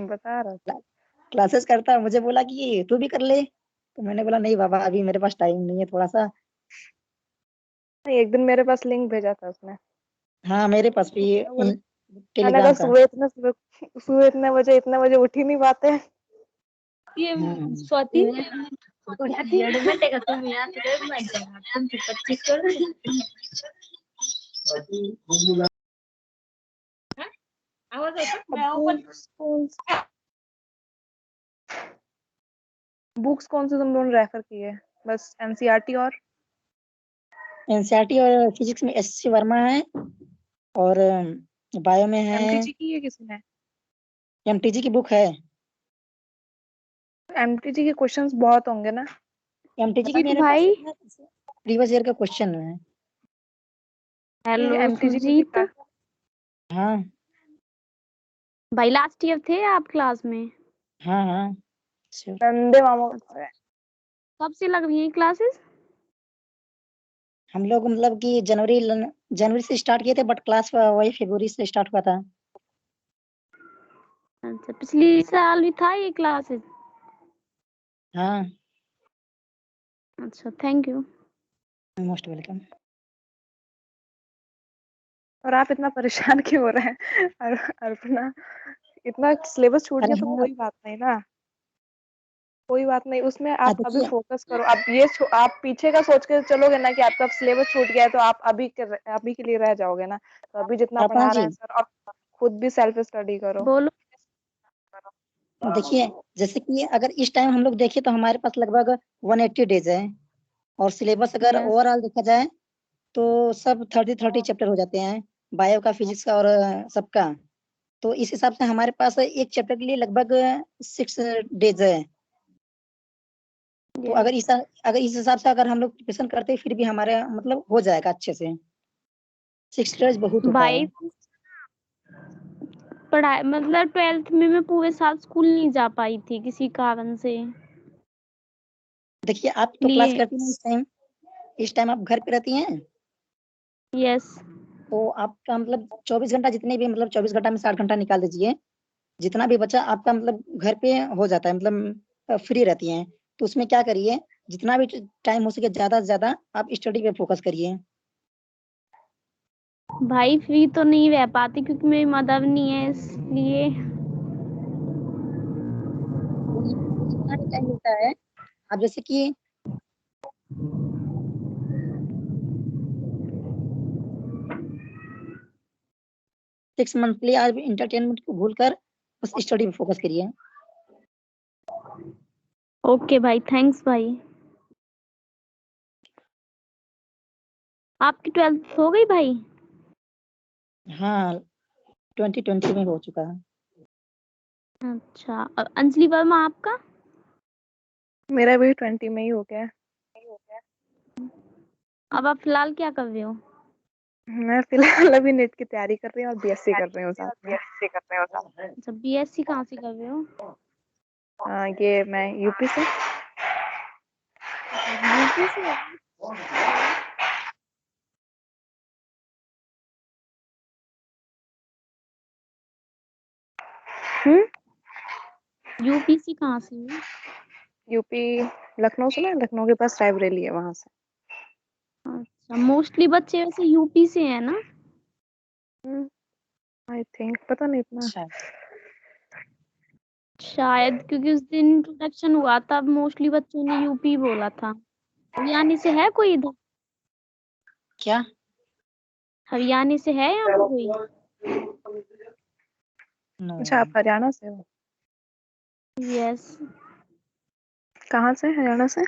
बता रहा था। क्लासेस करता, मुझे बोला कि तू भी कर ले, तो मैंने बोला नहीं बाबा, अभी मेरे पास टाइम नहीं है थोड़ा सा। नहीं, एक दिन मेरे पास लिंक भेजा था उसने। हाँ, मेरे पास भी मैंने कहा टेलीग्राम का। सुबह इतने बजे उठ ही नहीं पाते। ये हाँ, स्वाति का तुम यहाँ पे मैं एग्जाम 25 कर आवाज बुक्स कौन से तुम लोगों ने रेफर की है? बस एनसीईआरटी और एनसीईआरटी और फिजिक्स में एससी वर्मा है, और बायो में है एमटीजी की है किसने? एमटीजी की बुक है। एमटीजी के क्वेश्चंस बहुत होंगे ना। एमटीजी की सुजीत मेरे पास भाई प्रीवियस ईयर का क्वेश्चन है। हेलो एमटीजी में सुजीत कितना? हाँ भाई लास्ट ईयर थे आप क्लास में? हाँ हाँ, sure। नंदे मामा। कब से लग रही हैं क्लासेस? हम लोग मतलब कि जनवरी से स्टार्ट किए थे, बट क्लास वही फरवरी से स्टार्ट हुआ था। अच्छा, पिछली साल भी था ये क्लासेस? हाँ, अच्छा, थैंक यू। Most welcome. और आप इतना परेशान क्यों हो रहे हैं? अर्पणा, इतना सिलेबस छूट अरे गया तो हाँ, कोई बात नहीं ना, कोई बात नहीं उसमें। आप अभी देखिए फोकस करो। आप आप पीछे का सोच के चलोगे ना कि आपका सिलेबस छूट गया है, तो आप अभी के लिए रह जाओगे ना। तो अभी जितना अर्पणा पढ़ा रहे जी, हैं सर, और खुद भी सेल्फ स्टडी करो। बोलो। देखिए जैसे कि अगर इस टाइम हम लोग देखें तो हमारे पास लगभग 180 डेज है, और सिलेबस अगर यस, ओवरऑल देखा जाए तो सब 30 चैप्टर हो जाते हैं, बायो का, फिजिक्स का और सबका। तो इस हिसाब से हमारे पास एक चैप्टर के लिए लगभग 6 डेज है। तो यस अगर इस हिसाब से अगर हम लोग प्रिपरेशन करते हैं, फिर भी हमारे मतलब हो जाएगा अच्छे से। 6 डेज बहुत होता भाई, है। पढ़ाई मतलब 12th में मैं पूरे साल स्कूल नहीं जा पाई थी किसी कारण से। देखिए आप तो क्लास लिए करती हैं इस टाइम आप घर पे रहती हैं, यस, तो आपका मतलब 24 घंटा, जितने भी मतलब 24 घंटा में 60 घंटा निकाल दीजिए, जितना भी बचा आपका मतलब घर पे हो जाता है, मतलब फ्री रहती हैं। तो उसमें क्या करिए, जितना भी टाइम हो सके ज्यादा से ज्यादा आप स्टडी पे फोकस करिए। भाई फ्री तो नहीं रह पाती क्योंकि मेरी मदर नहीं है, इसलिए। जितना भी टाइम मिलता है, आप जैसे कि 6 मंथ के लिए आप इंटरटेनमेंट को भूलकर बस स्टडी पे फोकस करिए। ओके भाई, थैंक्स भाई। आपकी 12th हो गई भाई? हाँ, 2020 में हो चुका है। अच्छा, और अंजलि वर्मा आपका? मेरा भी 20 में ही हो गया है। अब आप फिलहाल क्या कर रहे हो? मैं फिलहाल अभी नेट की तैयारी कर रही हूँ और बीएससी कर रही हूँ साथ में। अच्छा, बीएससी कहाँ से कर रहे हो? ये मैं यूपी से। यूपी से? यूपी से कहाँ से है? यूपी लखनऊ सुना है? लखनऊ के पास रायबरेली है, वहां से। अच्छा, मोस्टली बच्चे वैसे यूपी से है ना? आई थिंक, पता नहीं इतना। अच्छा शायद क्योंकि उस दिन इंट्रोडक्शन हुआ तब मोस्टली बच्चों ने यूपी बोला था। हरियाणा से है कोई इधर? क्या? हरियाणा से है यहाँ पे कोई? नो। अच्छा, आप हरियाणा से हो? यस। कहाँ से हरियाणा से?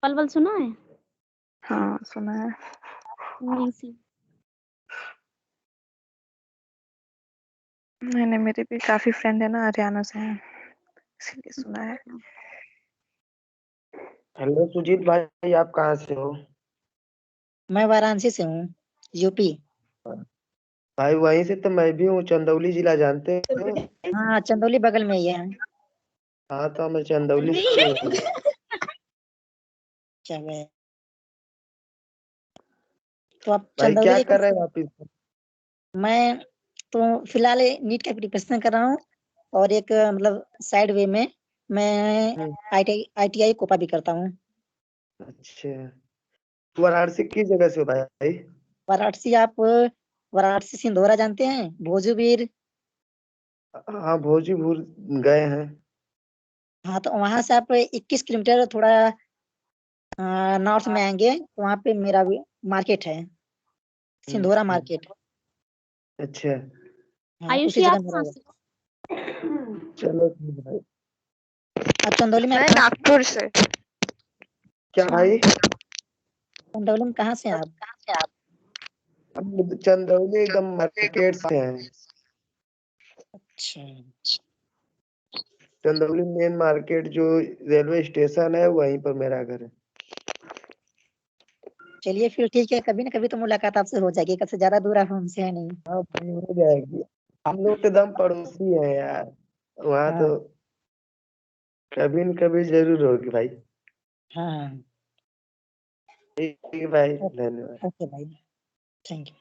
पलवल सुना है? हाँ सुना है। वहीं से। नहीं, मेरे भी काफी फ्रेंड है ना हरियाणा से हैं, इसीलिए सुना है। हेलो सुजीत भाई, आप कहाँ से हो? मैं वाराणसी से हूँ, यूपी। भाई वहीं से तो मैं भी हूँ, चंदौली जिला जानते हो? हाँ, चंदौली बगल में ही है। हाँ तो मैं चंदौली से हूँ। क्या है? तो आप भाई चंदौली क्या के कर रहे किस? हो आप मैं तो फिलहाल नीट का प्रिपरेशन कर रहा हूँ, और एक मतलब साइड वे में मैं ITI कोपा भी करता हूँ। अच्छा, वाराणसी किस जगह से हो भाई? वाराणसी, आप वाराणसी सिंधोरा जानते हैं? भोजूबीर। हाँ भोजीपुर गए हैं। हाँ, तो वहां से आप 21 किलोमीटर थोड़ा नॉर्थ में आएंगे, तो वहाँ पे मेरा मार्केट है, सिंधोरा मार्केट। अच्छा हाँ, आयुषी उसी जगह आप मेरा कहाँ घर। से? चलो ठीक भाई। आप चंदौली में मैं आप कहाँ से? नागपुर से। क्या भाई? चंदौली में कहाँ से हैं आप? हम चंदौली एकदम मार्केट से हैं। अच्छा। चंदौली मेन मार्केट जो रेलवे स्टेशन है वहीं पर मेरा घर है। चलिए फिर ठीक है, कभी ना कभी तो मुलाकात आपसे हो जाएगी, कब से ज्यादा दूर आप हमसे है नहीं। हाँ भाई हो जाएगी, हम लोग तो एकदम पड़ोसी हैं यार, वहाँ हाँ तो कभी न कभी जरूर होगी भाई। हाँ। ठीक है भाई, धन्यवाद। ओके भाई, थैंक यू।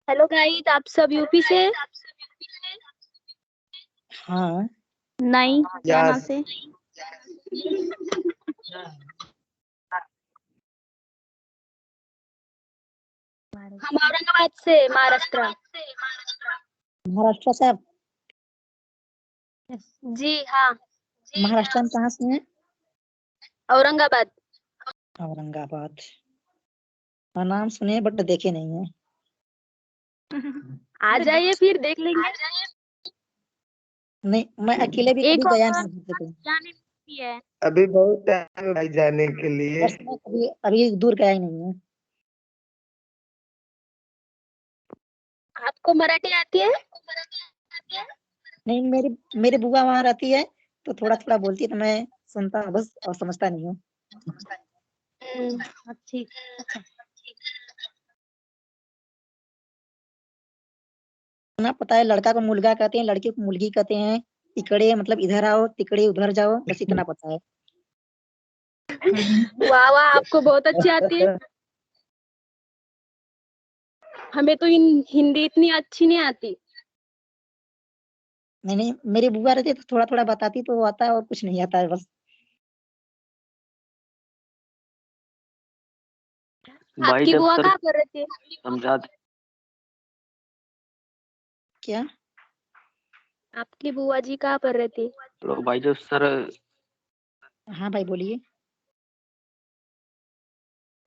हेलो गाइस, आप सब यूपी से? हाँ। नहीं, हरियाणा यस। से। हम औरंगाबाद से, महाराष्ट्र। महाराष्ट्र से आप? जी हाँ। महाराष्ट्र में कहाँ से हैं? औरंगाबाद। औरंगाबाद। हाँ, नाम सुने बट देखे नहीं है। आ जाइए फिर देख लेंगे। नहीं, मैं अकेले भी कभी एक और गया नहीं हूँ कहीं। जाने भी है। अभी बहुत टाइम है भाई जाने के लिए। बस मैं कभी अभी दूर गया ही नहीं हूँ। आपको मराठी आती है? नहीं, मेरी बुआ वहाँ रहती है, तो थोड़ा थोड़ा बोलती है, तो मैं सुनता हूँ बस, और समझता नहीं हूँ। ठीक। ना पता है, लड़का को मुलगा कहते हैं, लड़की को मुलगी कहते हैं। इकड़े मतलब इधर आओ, तिकड़े उधर जाओ, बस इतना पता है। वाह वाह, आपको बहुत अच्छी आती है। हमें तो हिंदी इतनी अच्छी नहीं आती। नहीं नहीं, मेरी बुआ रहती है तो थोड़ा थोड़ा बताती तो वो आता है, और कुछ नहीं आता है बस। भाई आपकी जब बुआ सर कहाँ पर रहती है? समझाते क्या? आपकी बुआ जी कहाँ पर रहती है? तो भाई जब सर हाँ भाई बोलिए।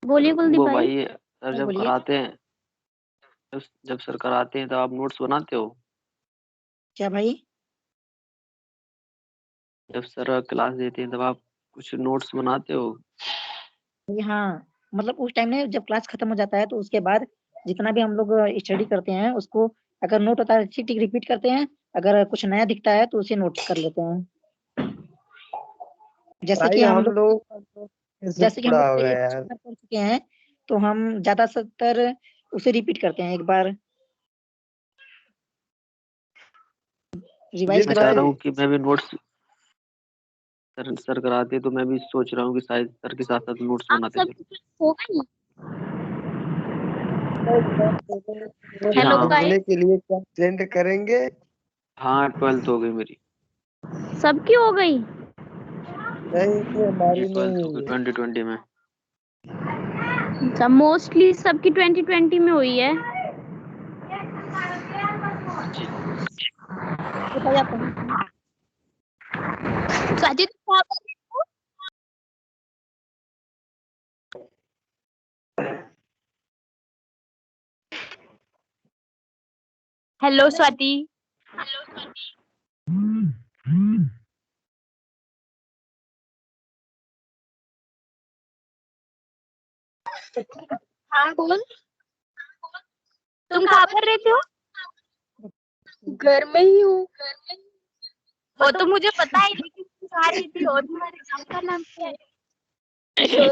बोलिए कुलदीप वो भाई। भाई सर भाई जब बोलिए। कराते हैं, जब सर कराते हैं तो आप नोट्स बनाते हो? क्या भाई? जब सर क्लास देते हैं तब आप कुछ नोट्स बनाते हो? हाँ, मतलब उस टाइम में जब क्लास खत्म हो जाता है, तो उसके बाद जितना भी हम लोग स्टडी करते हैं उसको, अगर नोट होता है ठीक ठीक रिपीट करते हैं, अगर कुछ नया दिखता है तो उसे नोट कर लेते हैं। जैसे भाई कि हम हम लोग लोग कैसे जैसे कि हम पढ़ा लोग होगा एक यार। चैप्टर पढ़ चुके हैं, तो हम ज्यादातर उसे रिपीट करते हैं एक बार, रिवाइज जीत मैं करते चाह भाई, रहा हूँ कि मैं भी नोट्स, सर कराते हैं तो मैं भी सोच रहा हूँ कि शायद सर के साथ साथ नोट्स आप बनाते सब चलो। हो गई? हेलो हाँ। भेजने के लिए क्या सेंड करेंगे? हाँ 12th हो गई मेरी। सबकी हो गई? नहीं हमारी 12th हो नहीं। गई 2020 में। अच्छा, मोस्टली सबकी 2020 में हुई है। जी। बताइए आप कहीं से? साजिद कहाँ पर है तू? हेलो स्वाति। हाँ बोल। तुम कहाँ पर रहते हो? घर में ही हूँ। वो तो मुझे पता है, लेकिन तुम कहाँ रहती हो? तुम्हारे गाँव का नाम क्या है?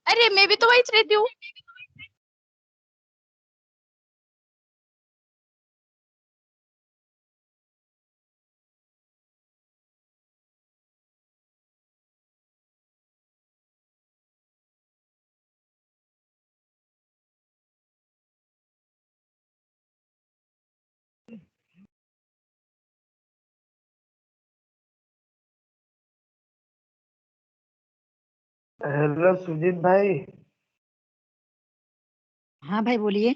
अरे मैं भी तो वहीं रहती हूँ। हेलो सुजीत भाई। हाँ भाई बोलिए।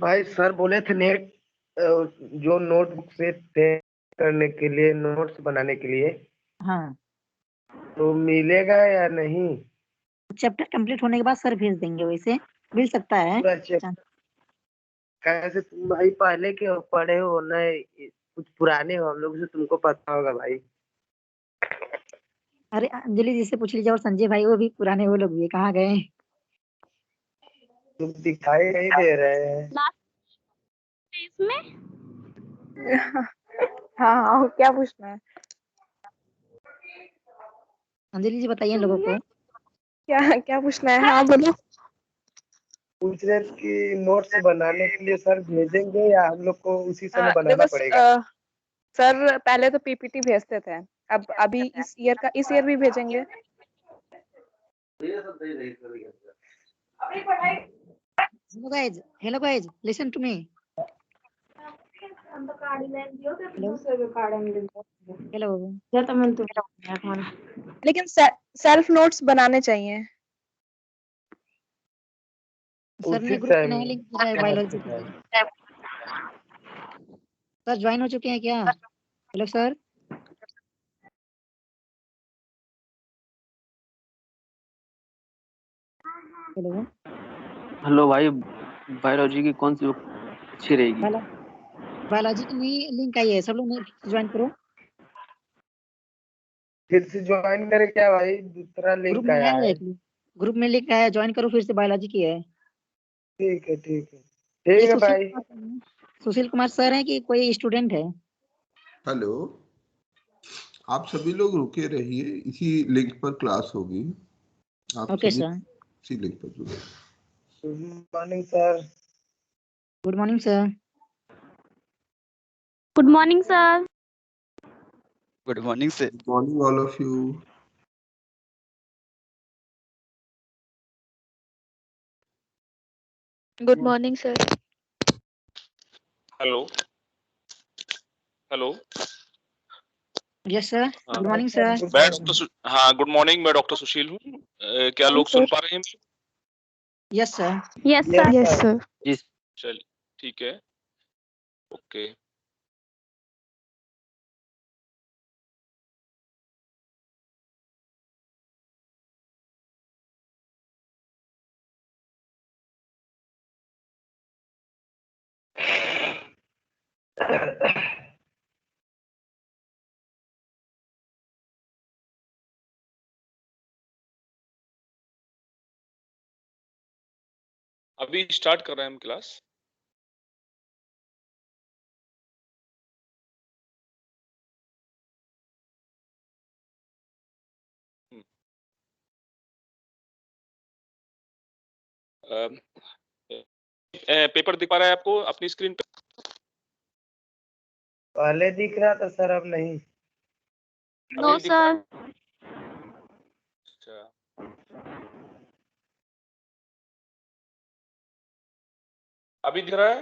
भाई सर बोले थे नेट जो नोटबुक से तैयार करने के लिए, नोट्स बनाने के लिए, हाँ, तो मिलेगा या नहीं? चैप्टर कंप्लीट होने के बाद सर भेज देंगे, वैसे मिल सकता है। पूरा चेक। कैसे तुम भाई पहले के हो, पढ़े हो ना, कुछ पुराने हो हम लोग से, तुमको पता होगा भाई। अरे अंजलि जी से पूछ लीजिए, और संजय भाई वो भी पुराने, वो लोग भी कहाँ गए? तुम दिखाई नहीं दे रहे हैं। इसमें हाँ हाँ, क्या पूछना है? अंजलि जी बताइए इन लोगों को। क्या क्या पूछना है? हाँ बोलो। पूछ रहे थे कि नोट्स बनाने के लिए सर भेजेंगे या हम लोग को उसी समय बनाना देखो पड़ेगा? सर पहले तो पीपीटी भेजते थे, अब अभी इस ईयर भी भेजेंगे। Hello guys, listen to me. Hello. लेकिन सेल्फ नोट्स बनाने चाहिए। सर ने उसी ग्रुप में टाइम नया लिंक भेजा है बायोलॉजी के लिए। सर ज्वाइन हो चुके हैं क्या? Hello sir. हेलो। हेलो भाई, बायोलॉजी की कौन सी बुक अच्छी रहेगी? बायोलॉजी की नई लिंक आई है, सब लोग नई ज्वाइन करो। फिर से ज्वाइन करे क्या भाई? दूसरा ग्रुप लिंक में आया है, है। एक ग्रुप में लिंक आया है, ज्वाइन करो फिर से, बायोलॉजी की है। ठीक है ठीक है ये ठीक है भाई। सुशील कुमार सर है कि कोई स्टूडेंट है? हेलो, आप सभी लोग रुके रहिए, इसी लिंक पर क्लास होगी। आप ओके सभी सर। इसी लिंक पर जुड़े। Good morning sir. Good morning sir. Good morning sir. Good morning sir. Good morning all of you. Good morning sir. Hello hello. Yes sir. Good morning sir. मैं हाँ good morning, मैं doctor सुशील हूँ। क्या लोग सुन पा रहे हैं? Yes sir. Yes sir. Yes sir. चल ठीक है, ओके। अभी स्टार्ट कर रहे हैं हम क्लास। पेपर दिखा रहा है आपको अपनी स्क्रीन पे? पहले दिख रहा था सर, अब नहीं। No sir. अच्छा, अभी दिख रहा है?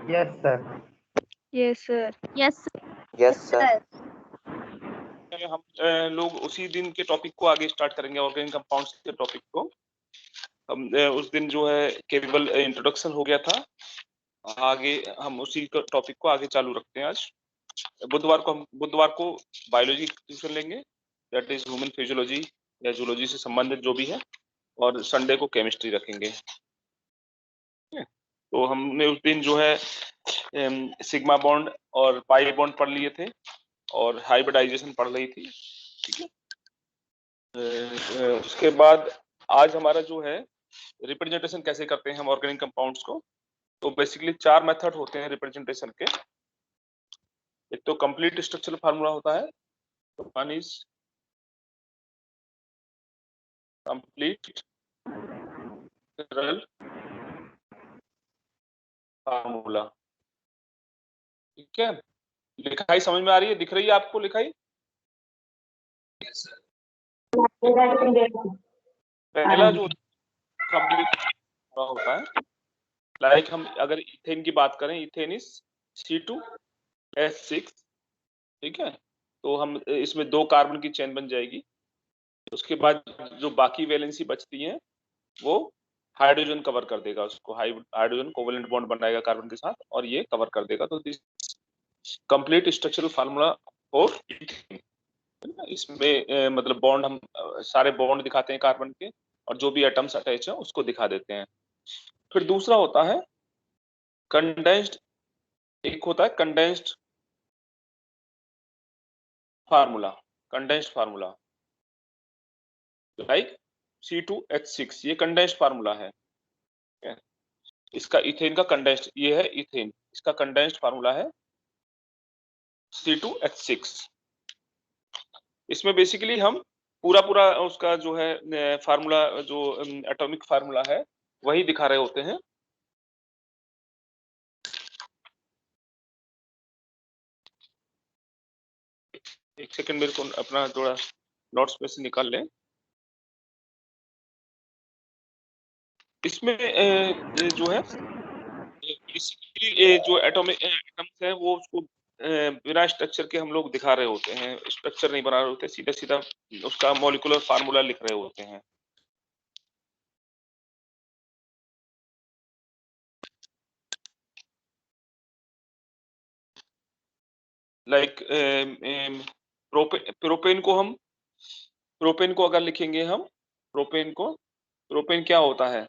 Yes sir. Yes sir. Yes yes sir. हम लोग उसी दिन के टॉपिक को आगे स्टार्ट करेंगे, ऑर्गेनिक कंपाउंड्स के टॉपिक को। हम उस दिन जो है केवल इंट्रोडक्शन हो गया था, आगे हम उसी टॉपिक को आगे चालू रखते हैं। आज बुधवार को बायोलॉजी ट्यूशन लेंगे, दैट इज ह्यूमन फिजियोलॉजी या जूलॉजी से संबंधित जो भी है, और संडे को केमिस्ट्री रखेंगे। तो हमने उस दिन जो है सिग्मा बॉन्ड और पाई बॉन्ड पढ़ लिए थे और हाइब्रिडाइजेशन पढ़ रही थी, ठीक है। उसके बाद आज हमारा जो है रिप्रेजेंटेशन कैसे करते हैं हम ऑर्गेनिक कंपाउंड्स को। तो बेसिकली 4 मेथड होते हैं रिप्रेजेंटेशन के। एक तो कंप्लीट स्ट्रक्चरल फार्मूला होता है, तो one is complete structural formula, ठीक है। लिखाई समझ में आ रही है, दिख रही है आपको लिखाई? पहला जो कंप्लीट होता है, लाइक हम अगर इथेन की बात करें, इथेन इज C2H6, ठीक है। तो हम इसमें 2 कार्बन की चेन बन जाएगी। उसके बाद जो बाकी वैलेंसी बचती है वो हाइड्रोजन कवर कर देगा उसको, हाइड्रोजन कोवेलेंट बॉन्ड बनाएगा कार्बन के साथ और ये कवर कर देगा। तो this complete structural formula for ethane. इसमें मतलब बॉन्ड हम सारे बॉन्ड दिखाते हैं कार्बन के, और जो भी एटम्स अटैच है उसको दिखा देते हैं। फिर दूसरा होता है कंडेंस्ड, एक होता है condensed formula, condensed formula like C2H6, ये कंडेंस्ड फार्मूला है। इसका इथेन का कंडेंस्ड, ये है इथेन, इसका कंडेंस्ड फार्मूला है C2H6। इसमें बेसिकली हम पूरा उसका जो है फार्मूला, जो एटॉमिक फार्मूला है वही दिखा रहे होते हैं। एक सेकंड मेरे को अपना थोड़ा नोट्स में से निकाल लें। इसमें जो है बेसिकली जो एटम्स है वो उसको बिना स्ट्रक्चर के हम लोग दिखा रहे होते हैं, स्ट्रक्चर नहीं बना रहे होते, सीधा सीधा उसका मॉलिक्यूलर फार्मूला लिख रहे होते हैं। लाइक प्रोपेन को अगर लिखेंगे हम, प्रोपेन क्या होता है,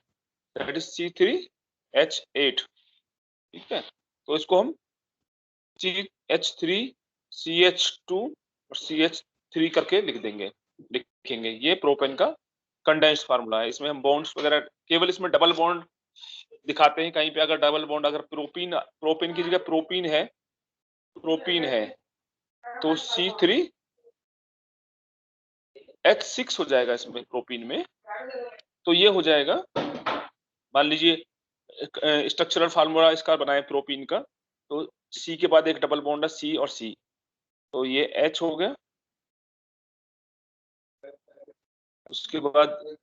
दैट इज C3H8, ठीक है। तो इसको हम CH3CH2 और CH3 करके लिखेंगे। ये प्रोपेन का कंडेंस्ड फार्मूला है। इसमें हम बॉन्ड्स वगैरह केवल इसमें डबल बॉन्ड दिखाते हैं कहीं पे, अगर डबल बॉन्ड, अगर प्रोपेन की जगह प्रोपीन है तो C3H6 हो जाएगा इसमें, प्रोपीन में। तो ये हो जाएगा, मान लीजिए स्ट्रक्चरल फार्मूला इसका बनाए प्रोपीन का, तो C के बाद एक डबल बॉन्ड है C और C, तो ये H हो गया। उसके बाद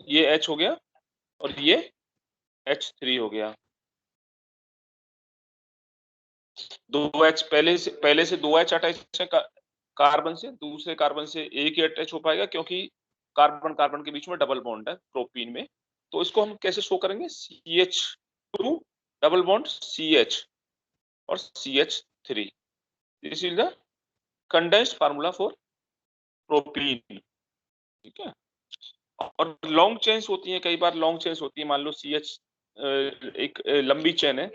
ये H हो गया और ये H3 हो गया। 2H पहले से 2H अटैच है कार्बन से, दूसरे कार्बन से एक ही अटैच हो पाएगा क्योंकि कार्बन के बीच में डबल बॉन्ड है प्रोपीन में। तो इसको हम कैसे शो करेंगे, CH2 डबल बॉन्ड CH और CH3, this is the condensed formula for propene, ठीक है। और लॉन्ग चेन्स होती हैं, कई बार लॉन्ग चेन्स होती है, मान लो CH एक लंबी चेन है,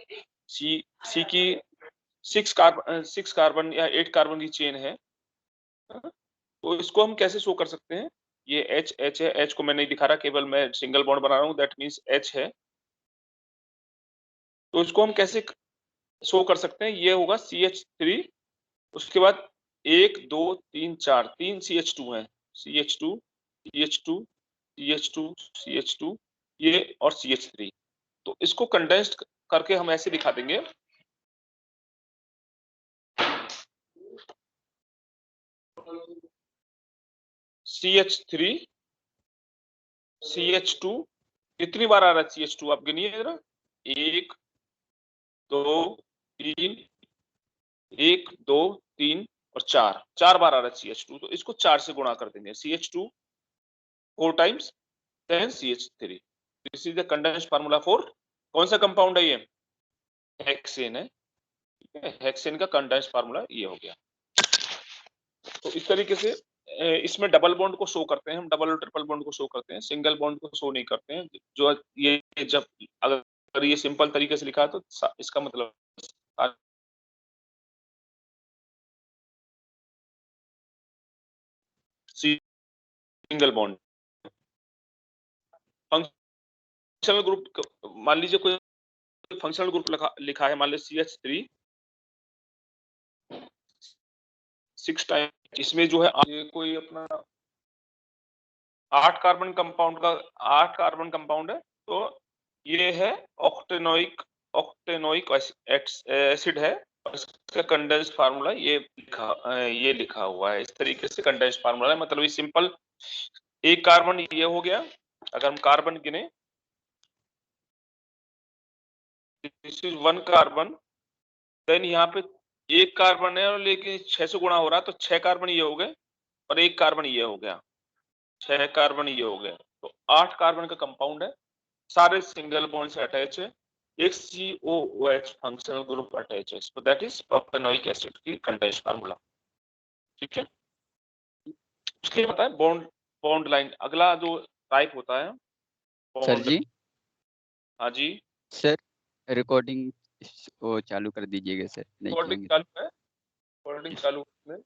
C की 6 कार्बन या 8 कार्बन की चेन है, तो इसको हम कैसे शो कर सकते हैं, ये H है, H को मैं नहीं दिखा रहा, केवल मैं सिंगल बॉन्ड बना रहा हूँ, दैट मीन्स H है। तो इसको हम कैसे शो कर सकते हैं, ये होगा CH3, उसके बाद 1 2 3 4 3 CH2 है, CH2 CH2 CH2 CH2 ये और CH3। तो इसको कंडेंस्ड करके हम ऐसे दिखा देंगे, CH3 CH2, कितनी बार आ रहा है CH2 आप गिनिए जरा, 1 2 3 1 2 3 और 4 बार आ रहा है CH2, तो इसको 4 से गुणा कर देंगे। CH2 4 times 10 CH3। This is the condensed formula for कौन सा कंपाउंड है ये? हेक्सेन है। हेक्सेन का कंडेंस्ड फार्मूला ये हो गया। तो इस तरीके से इसमें डबल बॉन्ड को शो करते हैं हम, डबल और ट्रिपल बॉन्ड को शो करते हैं, सिंगल बॉन्ड को शो नहीं करते हैं। जो ये जब अगर ये सिंपल तरीके से लिखा है तो इसका मतलब सिंगल बॉन्ड। फंक्शनल ग्रुप, मान लीजिए कोई फंक्शनल ग्रुप लिखा है, मान लीजिए CH3 6 टाइम, इसमें जो है ये कोई अपना 8 कार्बन कंपाउंड है, तो ये है ऑक्टेनोइक एसिड है, और इसका कंडेंस्ड फार्मूला ये लिखा हुआ है। इस तरीके से कंडेंस्ड फार्मूला है, मतलब ये सिंपल एक कार्बन ये हो गया। अगर हम कार्बन गिने, दिस इज 1 कार्बन, देन यहाँ पे एक कार्बन है और लेकिन 6 से गुणा हो रहा है, तो 6 कार्बन ये हो गए और एक कार्बन ये हो गया, 6 कार्बन ये हो गए, तो 8 कार्बन का कंपाउंड है, सारे सिंगल बॉन्ड से अटैच है, एक COOH फंक्शनल ग्रुप अटैच है, so that is propanoic acid की कंडेंस्ड फार्मूला। ठीक है, उसके बाद है बॉन्ड लाइन। अगला जो टाइप होता है सर जी। हाँ जी सर, रिकॉर्डिंग वो चालू कर दीजिएगा सर, नहीं रिकॉर्डिंग करेंगे। चालू है, रिकॉर्डिंग चालू है,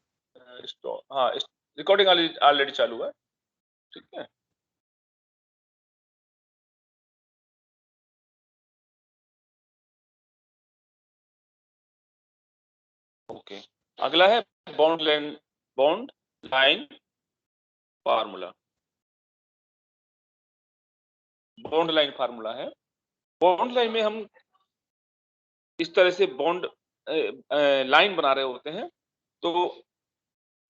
हाँ रिकॉर्डिंग ऑलरेडी चालू है। ठीक है, ओके। अगला है bond line formula. Bond line formula है, बॉन्ड लाइन में हम इस तरह से बॉन्ड लाइन बना रहे होते हैं, तो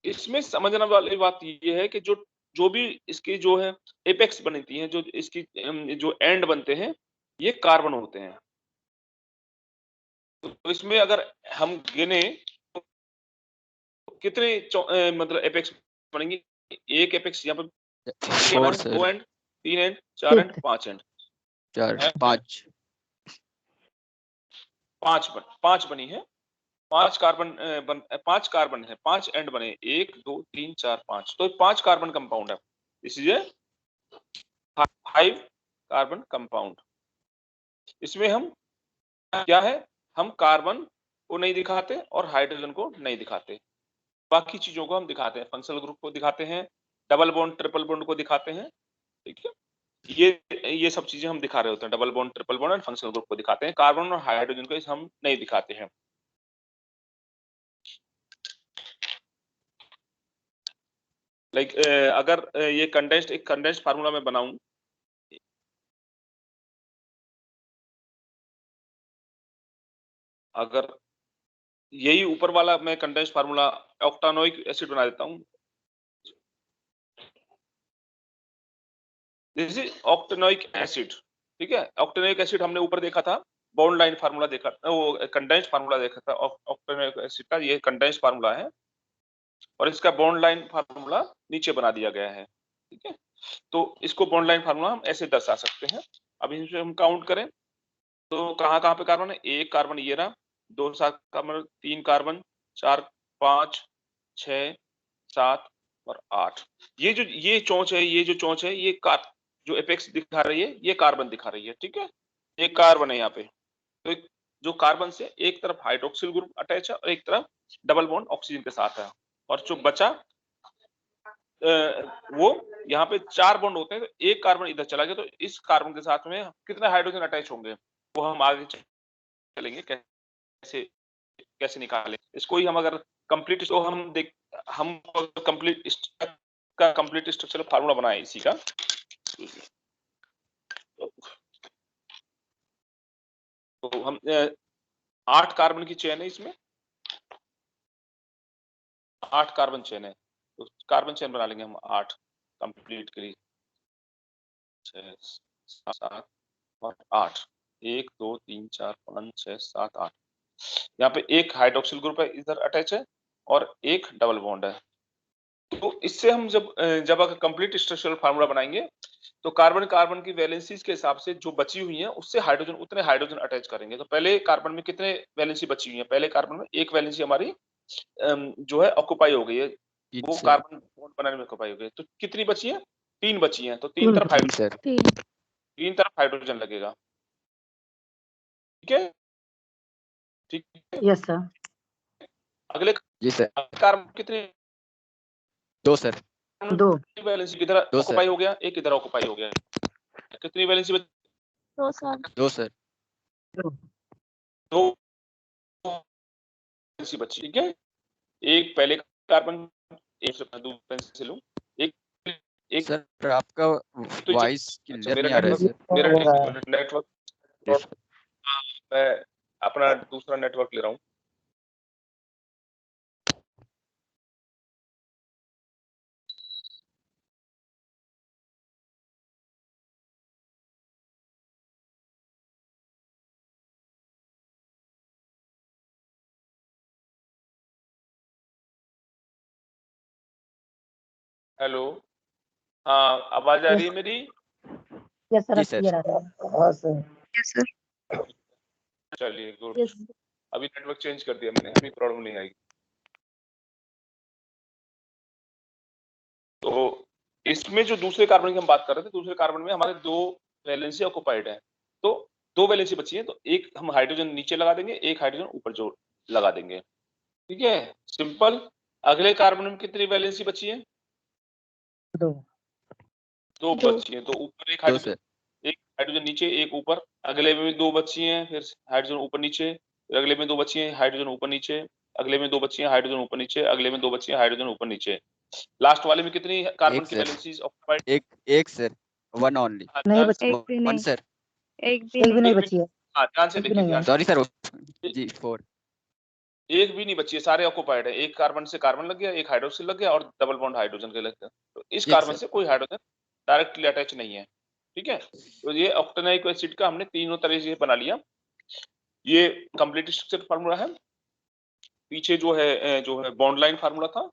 इसमें समझने वाली बात ये है कि जो भी इसकी जो है एपेक्स बनती हैं, जो इसकी जो एंड बनते हैं, ये कार्बन होते हैं। तो इसमें अगर हम गिने तो कितने मतलब एपेक्स बनेंगे? एक एपेक्स यहाँ पर 4 sir, 2 and 3 and 4 and 5 and 5 बनी है। 5 कार्बन है, 5 एंड बने, 1 2 3 4 5, तो 5 कार्बन कंपाउंड है। This is a 5 carbon compound. इसमें हम क्या है, हम कार्बन को नहीं दिखाते और हाइड्रोजन को नहीं दिखाते, बाकी चीजों को हम दिखाते हैं, फंक्शनल ग्रुप को दिखाते हैं, डबल बॉन्ड ट्रिपल बॉन्ड को दिखाते हैं। ठीक है, ये सब चीजें हम दिखा रहे होते हैं, डबल बॉन्ड ट्रिपल बॉन्ड और फंक्शनल ग्रुप को दिखाते हैं, कार्बन और हाइड्रोजन को हम नहीं दिखाते हैं। लाइक अगर ये एक कंडेंस्ड फार्मूला में बनाऊं, अगर यही ऊपर वाला मैं कंडेंस्ड फार्मूला ऑक्टेनोइक एसिड बना देता हूं, दिस इज ऑक्टेनोइक एसिड। ठीक है, ऑक्टेनोइक एसिड हमने ऊपर देखा था, बॉन्ड लाइन फार्मूला देखा, वो कंडेंस्ड फार्मूला देखा था ऑक्टेनोइक एसिड का, ये कंडेंस्ड फार्मूला है और इसका बॉन्ड लाइन फार्मूला नीचे बना दिया गया है। ठीक है, तो इसको बॉन्ड लाइन फार्मूला हम ऐसे दर्शा सकते हैं। अब इनसे हम काउंट करें तो कहाँ कहाँ पे कार्बन है? एक कार्बन ये रहा, 2 कार्बन, 3 कार्बन, 4 5 6 7 और 8। ये चोंच है, ये जो चोंच है, ये जो एपेक्स दिखा रही है, ये कार्बन दिखा रही है। ठीक है, एक कार्बन है यहाँ पे, तो जो कार्बन से एक तरफ हाइड्रोक्सिल ग्रुप अटैच है और एक तरफ डबल बॉन्ड ऑक्सीजन के साथ है, और जो बचा वो यहाँ पे 4 बॉन्ड होते हैं, तो एक कार्बन इधर चला गया, तो इस कार्बन के साथ में कितने हाइड्रोजन अटैच होंगे वो हम आगे चलेंगे कैसे निकालें इसको। ही हम अगर कंप्लीट, तो हम कंप्लीट स्ट्रक्चर फार्मूला बनाए इसी का। तो हम 8 कार्बन की चेन है, इसमें 8 कार्बन चेन है, तो कार्बन चेन बना लेंगे हम 8 कंप्लीट के लिए, 6 7 और 8। 1 2 3 4 5 6 7 8। यहाँ पे एक हाइड्रोक्सिल ग्रुप है इधर अटैच है और एक डबल बॉन्ड है। तो इससे हम जब अगर कंप्लीट स्ट्रक्चरल फार्मूला बनाएंगे तो कार्बन कार्बन की वैलेंसीज के हिसाब से जो बची हुई है उससे हाइड्रोजन उतने हाइड्रोजन अटैच करेंगे। तो पहले कार्बन में कितने वैलेंसी बची हुई है? पहले कार्बन में एक वैलेंसी हमारी जो है ऑक्युपाई हो गई है, वो कार्बन बॉन्ड बनाने में ऑक्युपाई हो गई है। तो कितनी बची है? 3 बची है। तो तीन तरफ हाइड्रोजन, तीन तरफ हाइड्रोजन लगेगा। ठीक है, ठीक है। Yes sir. अगले जी सर। कार्बन कितने? 2 सर। 2 वैलेंसी किधर ऑक्युपाई हो गया? एक इधर ऑक्युपाई हो गया। कितनी वैलेंसी बची? 2 सर। 2 सर। 2 वैलेंसी बची। ठीक है, एक पहले कार्बन, एक से दूसरे से लूं, एक सर आपका वॉइस क्लियर नहीं आ रहा है सर। मेरा नेटवर्क, मैं अपना दूसरा नेटवर्क ले रहा हूँ। हेलो, हाँ आवाज आ रही है मेरी? यस सर, क्लियर आ रहा है। हाँ सर। Yes sir. चलिए गुड। यस अभी नेटवर्क चेंज कर दिया मैंने, अभी प्रॉब्लम नहीं आएगी। तो इसमें जो दूसरे कार्बन की हम बात कर रहे थे, दूसरे कार्बन में हमारे 2 वैलेंसी ऑक्युपाइड है। तो 2 वैलेंसी बची है, तो एक हम हाइड्रोजन नीचे लगा देंगे, एक हाइड्रोजन ऊपर जो लगा देंगे। ठीक है, सिंपल। अगले कार्बन में कितनी वैलेंसी बची है? 2 बची है। तो ऊपर एक हाइड्रोजन नीचे, एक ऊपर। अगले में भी 2 बची हैं, फिर हाइड्रोजन ऊपर नीचे। फिर अगले में 2 बची हैं, हाइड्रोजन ऊपर नीचे। अगले में 2 बची हैं, हाइड्रोजन ऊपर नीचे। अगले में 2 बची हैं, हाइड्रोजन ऊपर नीचे। लास्ट वाले में कितनी कार्बन की वैलेंसीज ऑक्युपाइड? एक सर, 1 ओनली। नहीं बची, वन सर। एक भी नहीं बची है। हाँ, ध्यान से देखिए, ध्यान से। सॉरी सर जी 4। एक भी नहीं बची है, सारे ऑक्युपाइड है। एक कार्बन से कार्बन लग गया, एक हाइड्रोक्सिल लग गया और डबल बॉन्ड हाइड्रोजन के लग गया। तो इस कार्बन से कोई हाइड्रोजन डायरेक्टली अटैच नहीं है। ठीक है, तो ये ऑक्टेनाइक एसिड का हमने तीनों तरह से बना लिया। ये कंप्लीट स्ट्रक्चर फार्मूला है। पीछे जो है बॉन्ड लाइन फार्मूला था,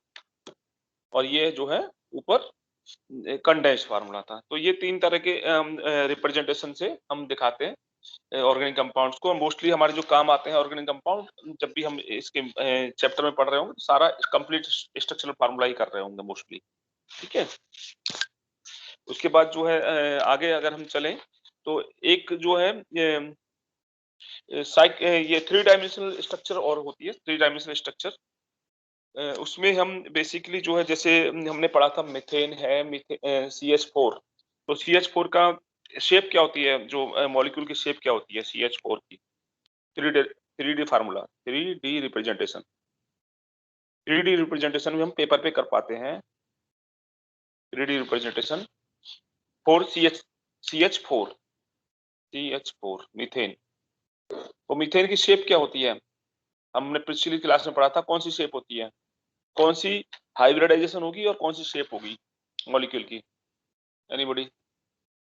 और ये जो है ऊपर कंडेंस फार्मूला था। तो ये 3 तरह के रिप्रेजेंटेशन से हम दिखाते हैं ऑर्गेनिक कंपाउंड्स को। मोस्टली हमारे जो काम आते हैं ऑर्गेनिक कंपाउंड, जब भी हम इसके चैप्टर में पढ़ रहे होंगे, सारा कंप्लीट स्ट्रक्चरल फार्मूला ही कर रहे होंगे मोस्टली। ठीक है, उसके बाद जो है आगे अगर हम चलें तो एक जो है ये 3 डायमेंशनल स्ट्रक्चर और होती है। 3 डायमेंशनल स्ट्रक्चर, उसमें हम बेसिकली जो है, जैसे हमने पढ़ा था मीथेन है, CH4। तो CH4 का शेप क्या होती है, जो मॉलिक्यूल की शेप क्या होती है CH4 की? 3D formula, 3D representation. 3D representation भी हम पेपर पे कर पाते हैं। 3D representation CH4 methane. तो मीथेन की शेप क्या होती है? हमने पिछली क्लास में पढ़ा था। कौन सी शेप होती है? कौन सी हाइब्रिडाइजेशन होगी और कौन सी शेप होगी मॉलिक्यूल की? एनीबॉडी?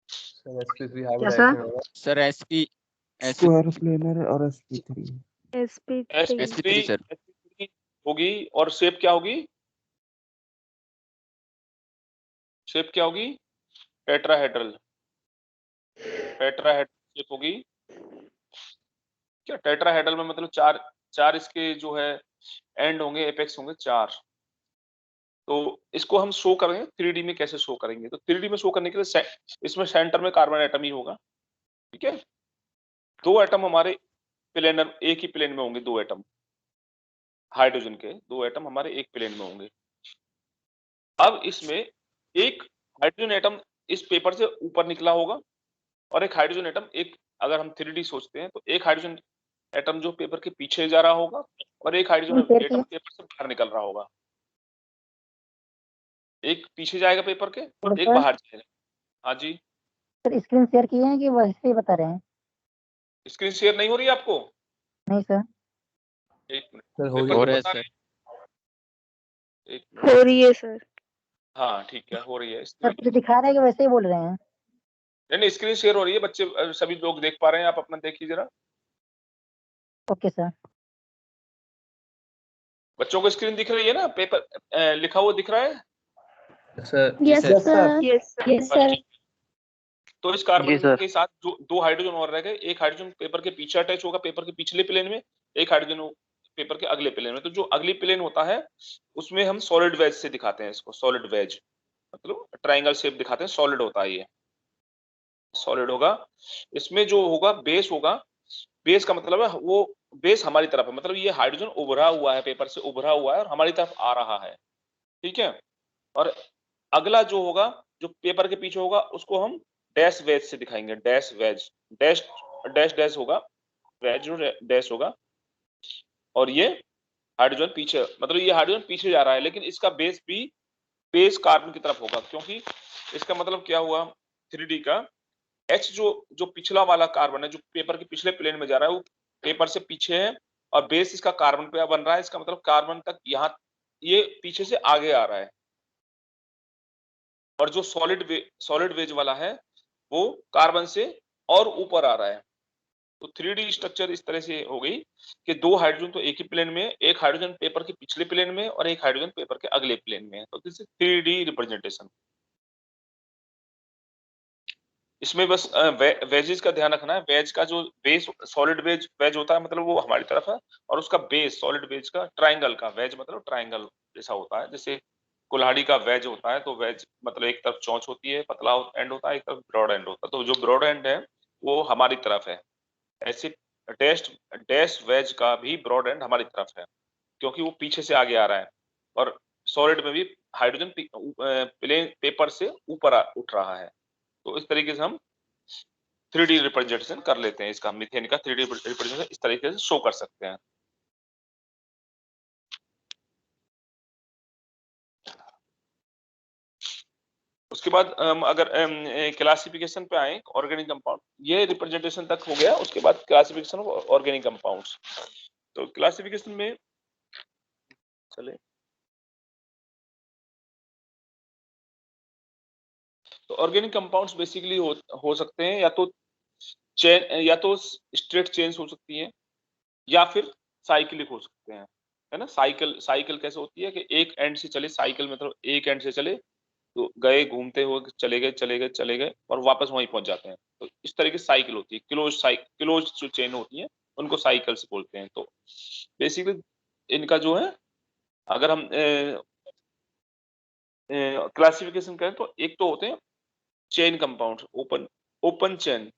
सर sp3 हाइब्रिडाइजेशन होगा। सर sp स्क्वायर प्लेनर और sp3 sp3 सर होगी। और शेप क्या होगी? शेप क्या होगी? टेट्राहेड्रल शेप होगी। क्या टेट्राहेड्रल में मतलब चार इसके जो है एंड होंगे, एपेक्स होंगे 4। तो इसको हम शो करेंगे 3D में। कैसे शो करेंगे? तो 3D में शो करने के लिए इसमें सेंटर में कार्बन एटम ही होगा। ठीक है, 2 एटम हमारे प्लेनर, एक ही प्लेन में होंगे। 2 एटम हाइड्रोजन के, 2 एटम हमारे एक प्लेन में होंगे। अब इसमें एक हाइड्रोजन एटम इस पेपर से ऊपर निकला होगा, और एक हाइड्रोजन एटम, एक अगर हम 3D सोचते हैं तो एक हाइड्रोजन एटम जो पेपर के पीछे जा रहा होगा, और एक हाइड्रोजन एटम पेपर से बाहर निकल रहा होगा। एक पीछे जाएगा पेपर के, एक बाहर जाएगा। हाँ जी सर, स्क्रीन शेयर किए हैं कि वैसे ही बता रहे हैं? स्क्रीन शेयर नहीं हो रही है आपको? नहीं सर। एक मिनट सर हो रहा है सर। एक हो रही है सर। हाँ ठीक है, हो रही है। सर कुछ दिखा रहे हैं कि वैसे ही बोल रहे हैं? नहीं, स्क्रीन शेयर हो रही है, बच्चे सभी लोग देख पा रहे हैं, आप अपना देखिए जरा। Okay sir. बच्चों को स्क्रीन दिख रही है ना, पेपर लिखा हुआ दिख रहा है? Sir yes sir sir yes sir तो इस जी कार्बन सर के साथ जो 2 हाइड्रोजन और रह गए, एक हाइड्रोजन पेपर के पीछे अटैच होगा, पेपर के पिछले प्लेन में, एक हाइड्रोजन पेपर के अगले प्लेन में। तो जो अगली प्लेन होता है उसमें हम सॉलिड वेज से दिखाते हैं इसको, सॉलिड वेज मतलब ट्रायंगल शेप दिखाते हैं, सॉलिड होता है ये, सॉलिड होगा। इसमें जो होगा बेस होगा, बेस का मतलब है वो बेस हमारी तरफ है, मतलब ये हाइड्रोजन उभरा हुआ है, पेपर से उभरा हुआ है और हमारी तरफ आ रहा है, ठीक है। और अगला जो होगा, जो पेपर के पीछे होगा, उसको हम डैश वेज से दिखाएंगे, dash wedge, dash dash dash होगा, वेज जो डैश होगा। और ये हाइड्रोजन पीछे, मतलब ये हाइड्रोजन पीछे जा रहा है, लेकिन इसका बेस भी बेस कार्बन की तरफ होगा, क्योंकि इसका मतलब क्या हुआ 3D का, H जो पिछला वाला कार्बन है, जो पेपर के पिछले प्लेन में जा रहा है, वो पेपर से पीछे है और बेस इसका कार्बन पे बन रहा है। इसका मतलब कार्बन तक यहाँ ये पीछे से आगे आ रहा है। और जो सॉलिड वेज वाला है वो कार्बन से और ऊपर आ रहा है। तो 3D स्ट्रक्चर इस तरह से हो गई कि 2 हाइड्रोजन तो एक ही प्लेन में, एक हाइड्रोजन पेपर के पिछले प्लेन में और एक हाइड्रोजन पेपर के अगले प्लेन में है। तो दिस इज 3D रिप्रेजेंटेशन। इसमें बस वेजेस का ध्यान रखना है। वेज का जो बेस सॉलिड वेज होता है, मतलब वो हमारी तरफ है, और उसका बेस सॉलिड वेज का ट्रायंगल का, वेज मतलब ट्रायंगल जैसा होता है। जैसे कुल्हाड़ी का वेज होता है, तो वेज मतलब एक तरफ चोंच होती है, पतला एंड होता है, एक तरफ ब्रॉड एंड होता है। तो जो ब्रॉड एंड है वो हमारी तरफ है। ऐसे डैश वेज का भी ब्रॉड एंड हमारी तरफ है, क्योंकि वो पीछे से आगे आ रहा है। और सॉलिड में भी हाइड्रोजन प्लेन पेपर से ऊपर उठ रहा है। तो इस तरीके से हम 3D रिप्रेजेंटेशन कर लेते हैं इसका, मीथेन का 3D रिप्रेजेंटेशन इस तरीके से शो कर सकते हैं। उसके बाद अगर क्लासिफिकेशन पे आए ऑर्गेनिक कंपाउंड, ये रिप्रेजेंटेशन तक हो गया। उसके बाद क्लासिफिकेशन ऑफ ऑर्गेनिक कंपाउंड्स। तो क्लासिफिकेशन में चले, तो ऑर्गेनिक कंपाउंड्स बेसिकली हो सकते हैं या तो चेन, या तो स्ट्रेट चेन्स हो सकती है, या फिर साइक्लिक हो सकते हैं, है ना। साइकिल कैसे होती है कि एक एंड से चले, साइकिल मतलब एक एंड से चले तो गए, घूमते हुए चले गए और वापस वहीं पहुंच जाते हैं। तो इस तरह की साइकिल होती है। क्लोज जो चेन होती है उनको साइकिल से बोलते हैं। तो बेसिकली इनका जो है, अगर हम क्लासिफिकेशन करें तो एक तो होते हैं चेन कंपाउंड, ओपन चेन,